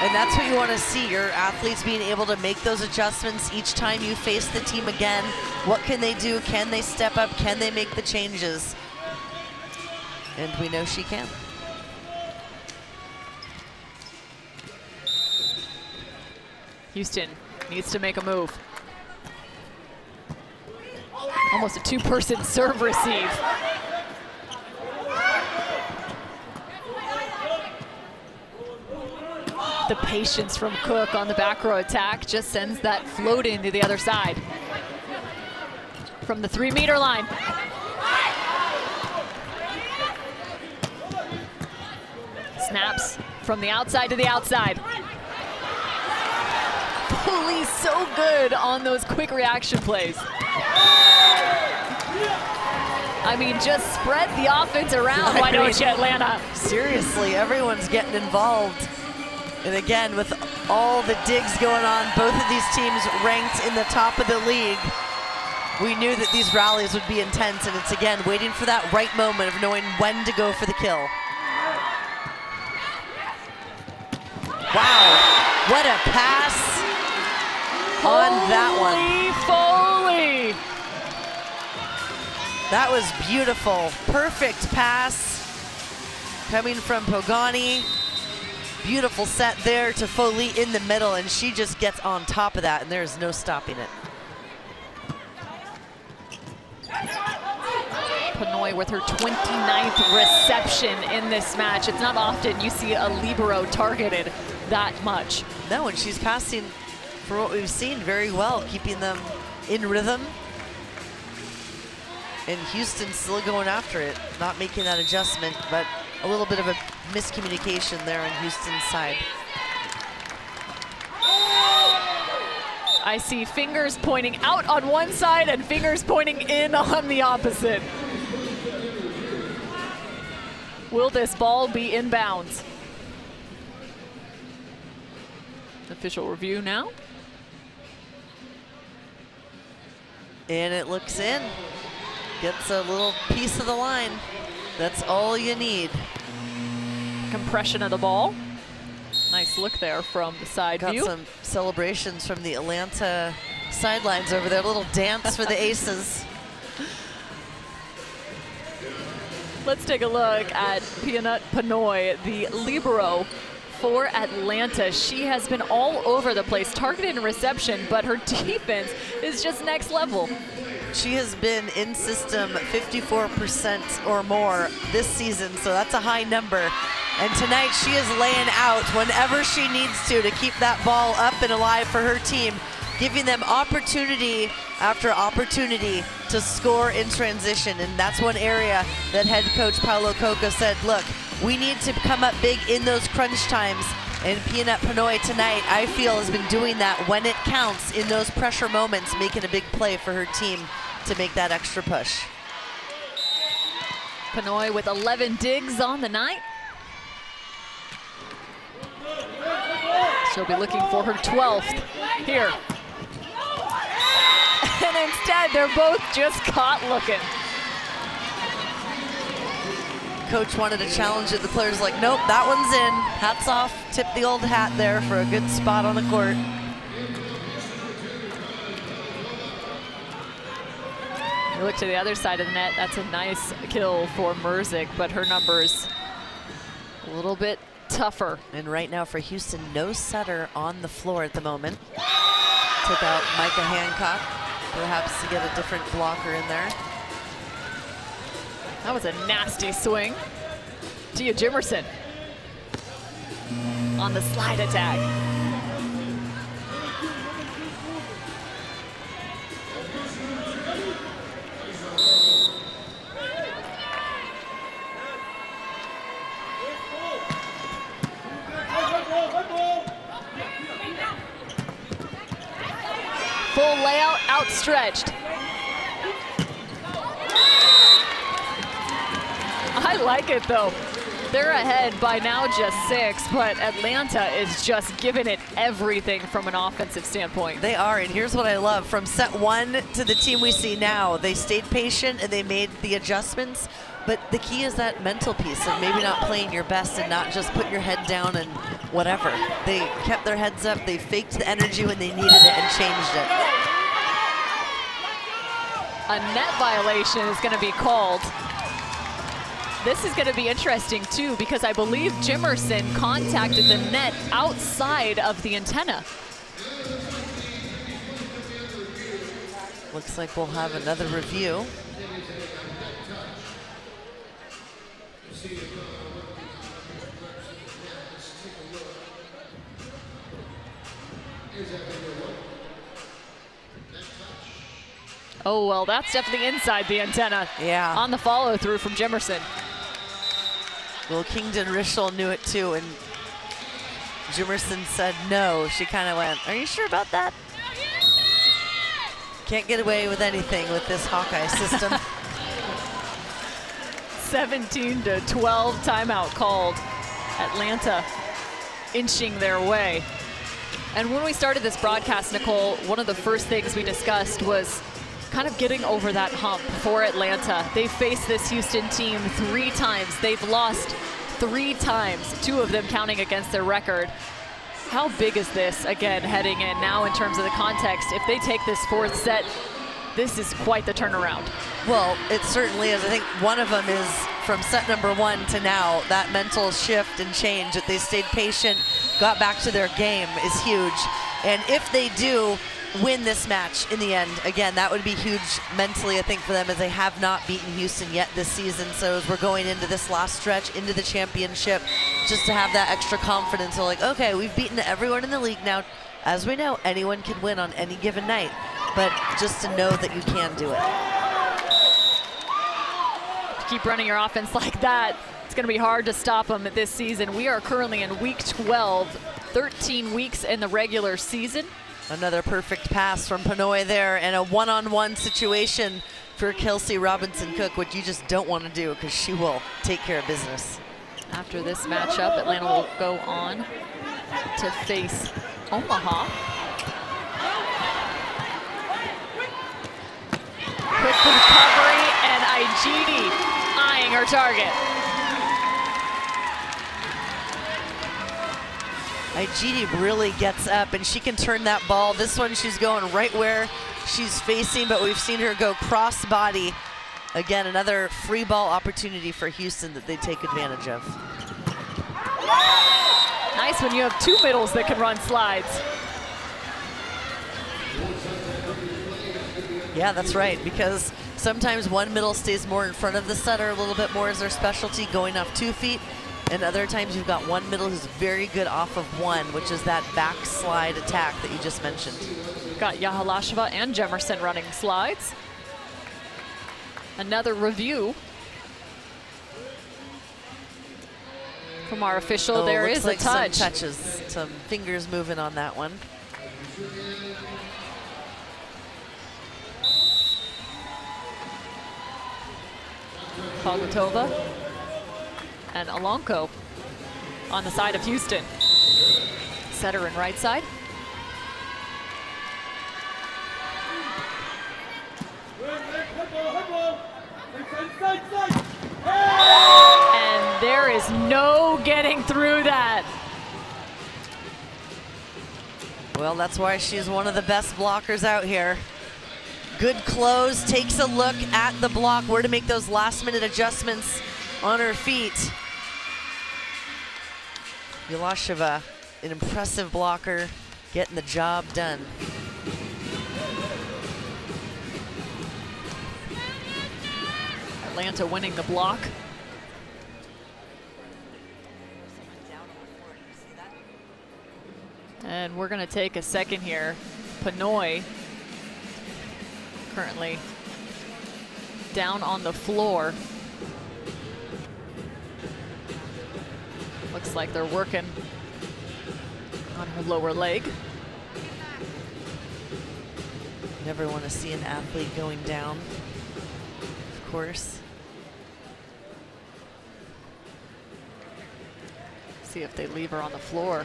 And that's what you want to see, your athletes being able to make those adjustments each time you face the team again. What can they do? Can they step up? Can they make the changes? And we know she can. Houston needs to make a move. Almost a 2-person serve receive. The patience from Cook on the back row attack just sends that floating to the other side. From the 3-meter line. Snaps from the outside to the outside. Foley's so good on those quick reaction plays. I mean, just spread the offense around, why don't you, Atlanta? Seriously, everyone's getting involved. And again, with all the digs going on, both of these teams ranked in the top of the league, we knew that these rallies would be intense, and it's again waiting for that right moment of knowing when to go for the kill. Wow, what a pass on that one. Foley! That was beautiful. Perfect pass coming from Pogani. Beautiful set there to Foley in the middle, and she just gets on top of that, and there's no stopping it. Pinoy with her 29th reception in this match. It's not often you see a libero targeted that much. No, and she's passing, for what we've seen, very well, keeping them in rhythm. And Houston still going after it, not making that adjustment, but a little bit of a miscommunication there on Houston's side. I see fingers pointing out on one side and fingers pointing in on the opposite. Will this ball be in bounds? Official review now. And it looks in. Gets a little piece of the line. That's all you need. Compression of the ball. Nice look there from the side view. Got some celebrations from the Atlanta sidelines over there. A little dance for the Aces. Let's take a look at Peanut Pinoy, the libero for Atlanta. She has been all over the place, targeted in reception, but her defense is just next level. She has been in system 54% or more this season, so that's a high number. And tonight she is laying out whenever she needs to keep that ball up and alive for her team, giving them opportunity after opportunity to score in transition. And that's one area that head coach Paulo Coca said, look, we need to come up big in those crunch times. And Peanut Pinoy tonight, I feel, has been doing that when it counts in those pressure moments, making a big play for her team to make that extra push. Pinoy with 11 digs on the night. She'll be looking for her 12th here. And instead, they're both just caught looking. Coach wanted to challenge it. The player's like, nope, that one's in. Hats off, tip the old hat there for a good spot on the court. You look to the other side of the net. That's a nice kill for Merzick, but her numbers a little bit tougher. And right now for Houston, no setter on the floor at the moment. Took out Micah Hancock, perhaps to get a different blocker in there. That was a nasty swing. Tia Jimerson on the slide attack. Full layout, outstretched. I like it though. They're ahead by now just 6, but Atlanta is just giving it everything from an offensive standpoint. They are, and here's what I love. From set 1 to the team we see now, they stayed patient and they made the adjustments, but the key is that mental piece of maybe not playing your best and not just put your head down and whatever. They kept their heads up, they faked the energy when they needed it and changed it. A net violation is going to be called. This is going to be interesting too, because I believe Jimerson contacted the net outside of the antenna. Looks like we'll have another review. Oh, well, that's definitely inside the antenna. Yeah. On the follow through from Jimerson. Well, Kingdon Rischel knew it too, and Jimerson said no. She kind of went, are you sure about that? Can't get away with anything with this Hawkeye system. 17-12 timeout called. Atlanta inching their way. And when we started this broadcast, Nicole, one of the first things we discussed was kind of getting over that hump for Atlanta. They faced this Houston team 3 times. They've lost 3 times, 2 of them counting against their record. How big is this, again, heading in now in terms of the context? If they take this 4th set, this is quite the turnaround. Well, it certainly is. I think one of them is from set number 1 to now, that mental shift and change that they stayed patient, got back to their game is huge. And if they do, win this match in the end. Again, that would be huge mentally, I think, for them, as they have not beaten Houston yet this season. So as we're going into this last stretch, into the championship, just to have that extra confidence. So like, okay, we've beaten everyone in the league now. As we know, anyone can win on any given night, but just to know that you can do it. Keep running your offense like that, it's going to be hard to stop them this season. We are currently in week 12, 13 weeks in the regular season. Another perfect pass from Pinoy there, and a one-on-one situation for Kelsey Robinson-Cook, what you just don't want to do, because she will take care of business. After this matchup, Atlanta will go on to face Omaha. Quick recovery, and Ijidi eyeing her target. Ijidi really gets up, and she can turn that ball. This one, she's going right where she's facing, but we've seen her go cross body. Again, another free ball opportunity for Houston that they take advantage of. Nice when you have two middles that can run slides. Yeah, that's right, because sometimes one middle stays more in front of the setter, a little bit more as their specialty, going off 2 feet. And other times you've got one middle who's very good off of one, which is that backslide attack that you just mentioned. Got Yahalasheva and Jemerson running slides. Another review from our official. There is like a touch. Some touches, some fingers moving on that one. Pogotova and Alonko on the side of Houston. Setter and right side. And there is no getting through that. Well, that's why she's one of the best blockers out here. Good close, takes a look at the block, where to make those last-minute adjustments on her feet. Yulasheva, an impressive blocker, getting the job done. Atlanta winning the block. And we're going to take a second here. Pinoy currently down on the floor. Looks like they're working on her lower leg. Never want to see an athlete going down, of course. See if they leave her on the floor.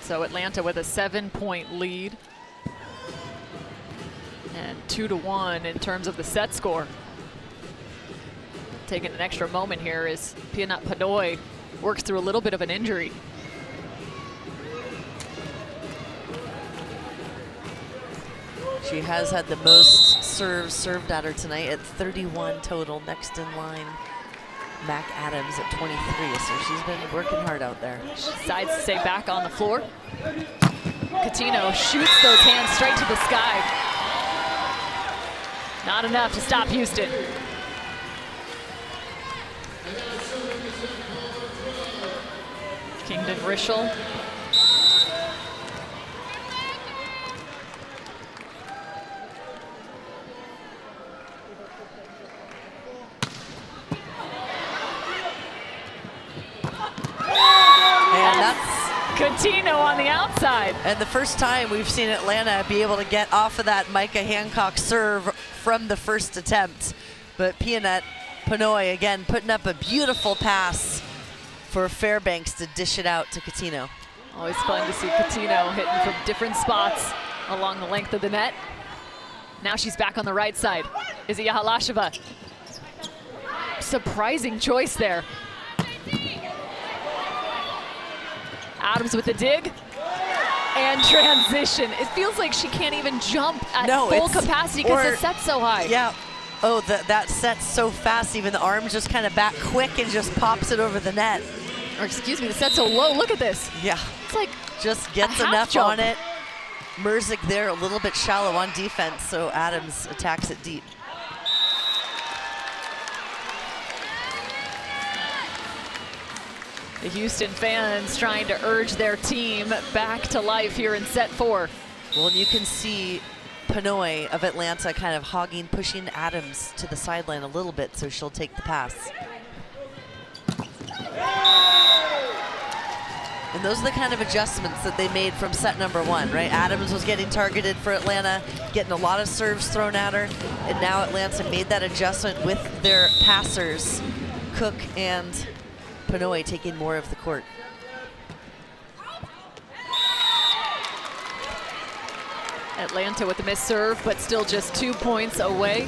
So Atlanta with a 7-point lead. And 2-1 in terms of the set score. Taking an extra moment here as Pianat Pinoy works through a little bit of an injury. She has had the most serves served at her tonight at 31 total. Next in line, Mac Adams at 23. So she's been working hard out there. She decides to stay back on the floor. Coutinho shoots those hands straight to the sky. Not enough to stop Houston. Kingdon Rischel. And that's Coutinho on the outside. And the first time we've seen Atlanta be able to get off of that Micah Hancock serve from the first attempt. But Pianat Pinoy, again, putting up a beautiful pass for Fairbanks to dish it out to Coutinho. Always fun to see Coutinho hitting from different spots along the length of the net. Now she's back on the right side. Is it Yahalasheva? Surprising choice there. Adams with the dig and transition. It feels like she can't even jump at full capacity because the set's so high. Yeah, Oh, that set's so fast, even the arms just kind of back quick and just pops it over the net. Or excuse me, the set's so low, look at this. Yeah. It's like just gets enough jump on it. Merzik there a little bit shallow on defense, so Adams attacks it deep. The Houston fans trying to urge their team back to life here in set 4. Well, and you can see Pinoy of Atlanta kind of hogging, pushing Adams to the sideline a little bit, so she'll take the pass. And those are the kind of adjustments that they made from set number 1, right? Adams was getting targeted for Atlanta, getting a lot of serves thrown at her, and now Atlanta made that adjustment with their passers, Cook and Pinoy, taking more of the court. Atlanta with a missed serve, but still just 2 points away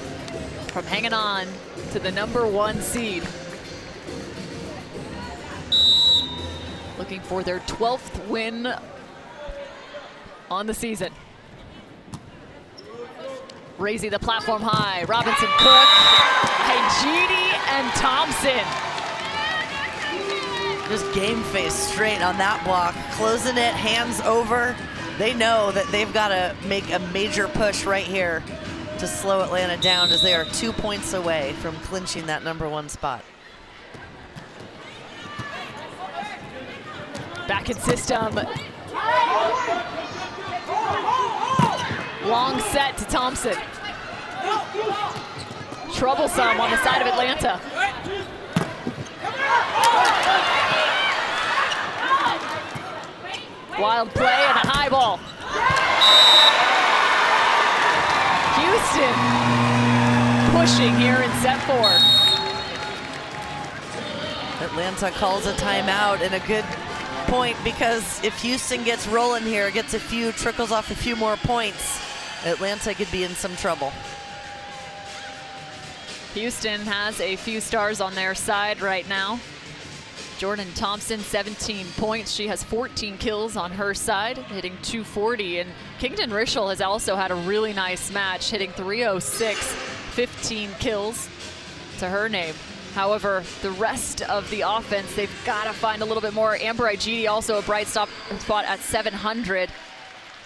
from hanging on to the number 1 seed. Looking for their 12th win on the season. Raising the platform high, Robinson, Cook, Hajidi, and Thompson. Just game face straight on that block, closing it, hands over. They know that they've got to make a major push right here to slow Atlanta down, as they are 2 points away from clinching that number 1 spot. Back in system. Long set to Thompson. Troublesome on the side of Atlanta. Wild play and a high ball. Houston pushing here in set 4. Atlanta calls a timeout, and a good point, because if Houston gets rolling here, trickles off a few more points, Atlanta could be in some trouble. Houston has a few stars on their side right now. Jordan Thompson, 17 points. She has 14 kills on her side, hitting 240. And Kingdon Rischel has also had a really nice match, hitting 306, 15 kills to her name. However, the rest of the offense, they've got to find a little bit more. Amber Igidi also a bright spot at 700.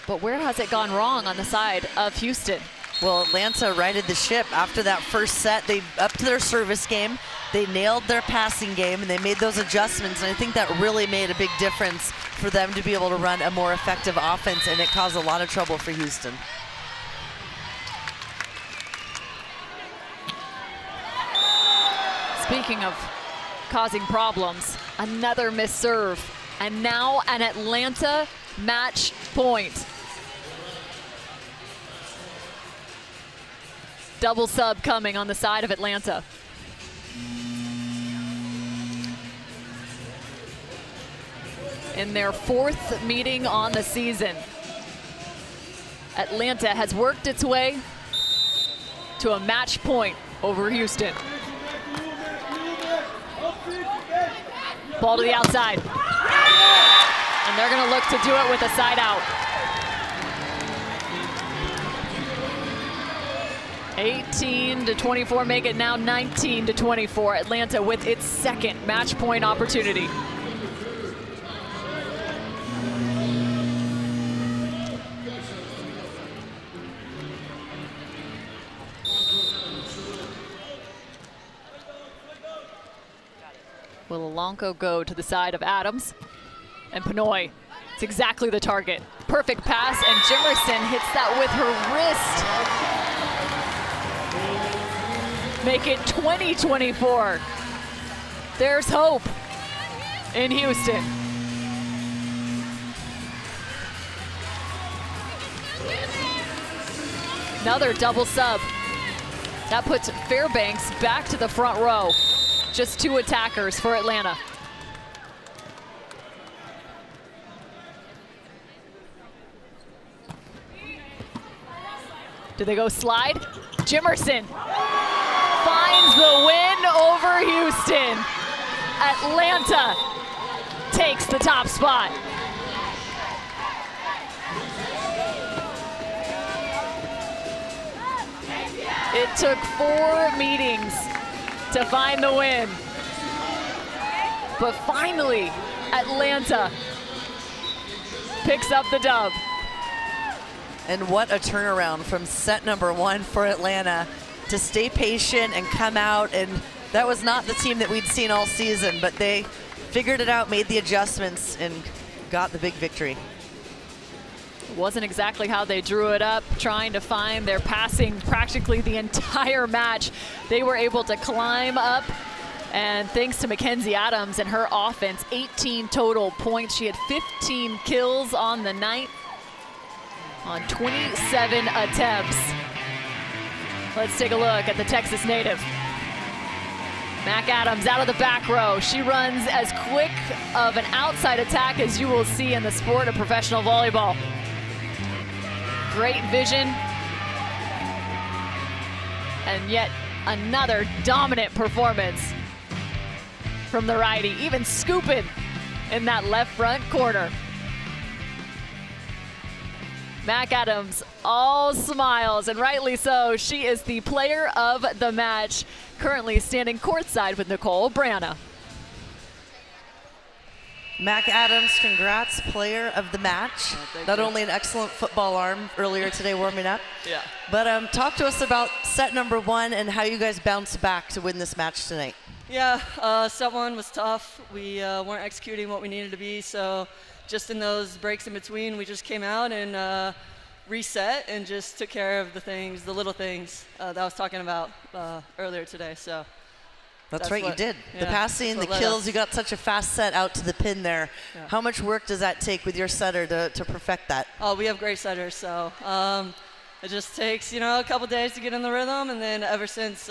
But where has it gone wrong on the side of Houston? Well, Atlanta righted the ship after that first set. They upped their service game, they nailed their passing game, and they made those adjustments. And I think that really made a big difference for them to be able to run a more effective offense, and it caused a lot of trouble for Houston. Speaking of causing problems, another missed serve, and now an Atlanta match point. Double sub coming on the side of Atlanta. In their 4th meeting on the season, Atlanta has worked its way to a match point over Houston. Ball to the outside. And they're going to look to do it with a side out. 18-24, make it now 19-24. Atlanta with its 2nd match point opportunity. Will Alonco go to the side of Adams? And Pinoy, it's exactly the target. Perfect pass, and Jimerson hits that with her wrist. Make it 20-24. There's hope in Houston. Another double sub. That puts Fairbanks back to the front row. Just 2 attackers for Atlanta. Do they go slide? Jimerson finds the win over Houston. Atlanta takes the top spot. It took 4 meetings to find the win. But finally, Atlanta picks up the dub. And what a turnaround from set number 1 for Atlanta to stay patient and come out. And that was not the team that we'd seen all season, but they figured it out, made the adjustments, and got the big victory. Wasn't exactly how they drew it up, trying to find their passing practically the entire match. They were able to climb up, and thanks to Mackenzie Adams and her offense, 18 total points. She had 15 kills on the night on 27 attempts. Let's take a look at the Texas native. Mac Adams out of the back row. She runs as quick of an outside attack as you will see in the sport of professional volleyball. Great vision, and yet another dominant performance from the righty, even scooping in that left front corner. Mac Adams, all smiles, and rightly so. She is the player of the match, currently standing courtside with Nicole Branna. Mac Adams, congrats, player of the match. Not only an excellent football arm earlier today warming up, but talk to us about set number 1 and how you guys bounced back to win this match tonight. Yeah, set 1 was tough. We weren't executing what we needed to be, so just in those breaks in between, we just came out and reset and just took care of the things, the little things that I was talking about earlier today. So. That's right, you did. The passing, the kills, you got such a fast set out to the pin there. Yeah. How much work does that take with your setter to perfect that? Oh, we have great setters, so it just takes, a couple days to get in the rhythm, and then ever since,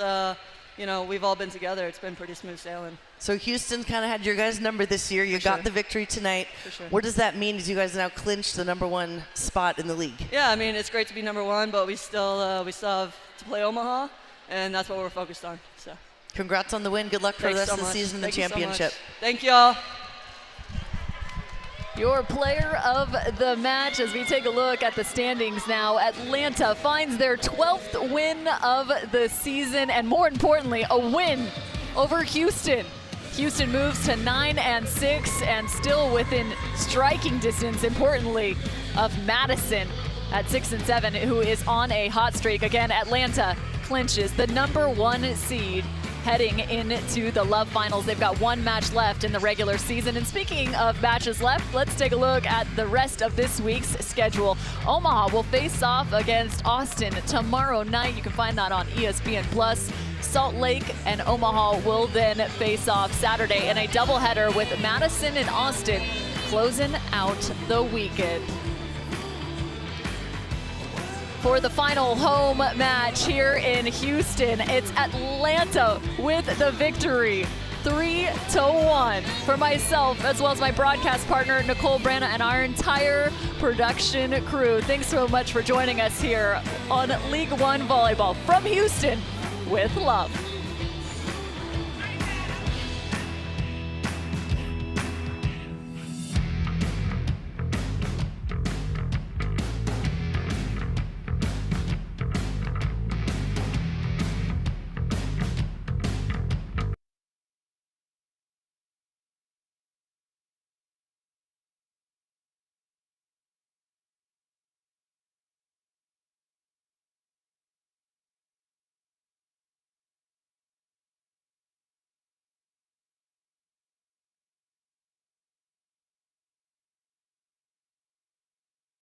we've all been together, it's been pretty smooth sailing. So Houston kind of had your guys' number this year. You got the victory tonight. For sure. What does that mean as you guys now clinch the number 1 spot in the league? Yeah, I mean, it's great to be number 1, but we still have to play Omaha, and that's what we're focused on. So. Congrats on the win. Good luck for the rest of the season and the championship. Thank y'all. Your player of the match, as we take a look at the standings now, Atlanta finds their 12th win of the season, and more importantly, a win over Houston. Houston moves to 9-6 and still within striking distance, importantly, of Madison at 6-7, who is on a hot streak. Again, Atlanta clinches the number 1 seed heading into the Love Finals. They've got 1 match left in the regular season. And speaking of matches left, let's take a look at the rest of this week's schedule. Omaha will face off against Austin tomorrow night. You can find that on ESPN+. Salt Lake and Omaha will then face off Saturday in a doubleheader with Madison and Austin closing out the weekend. For the final home match here in Houston, it's Atlanta with the victory, 3-1. For myself, as well as my broadcast partner, Nicole Branna, and our entire production crew, thanks so much for joining us here on League One Volleyball from Houston with love.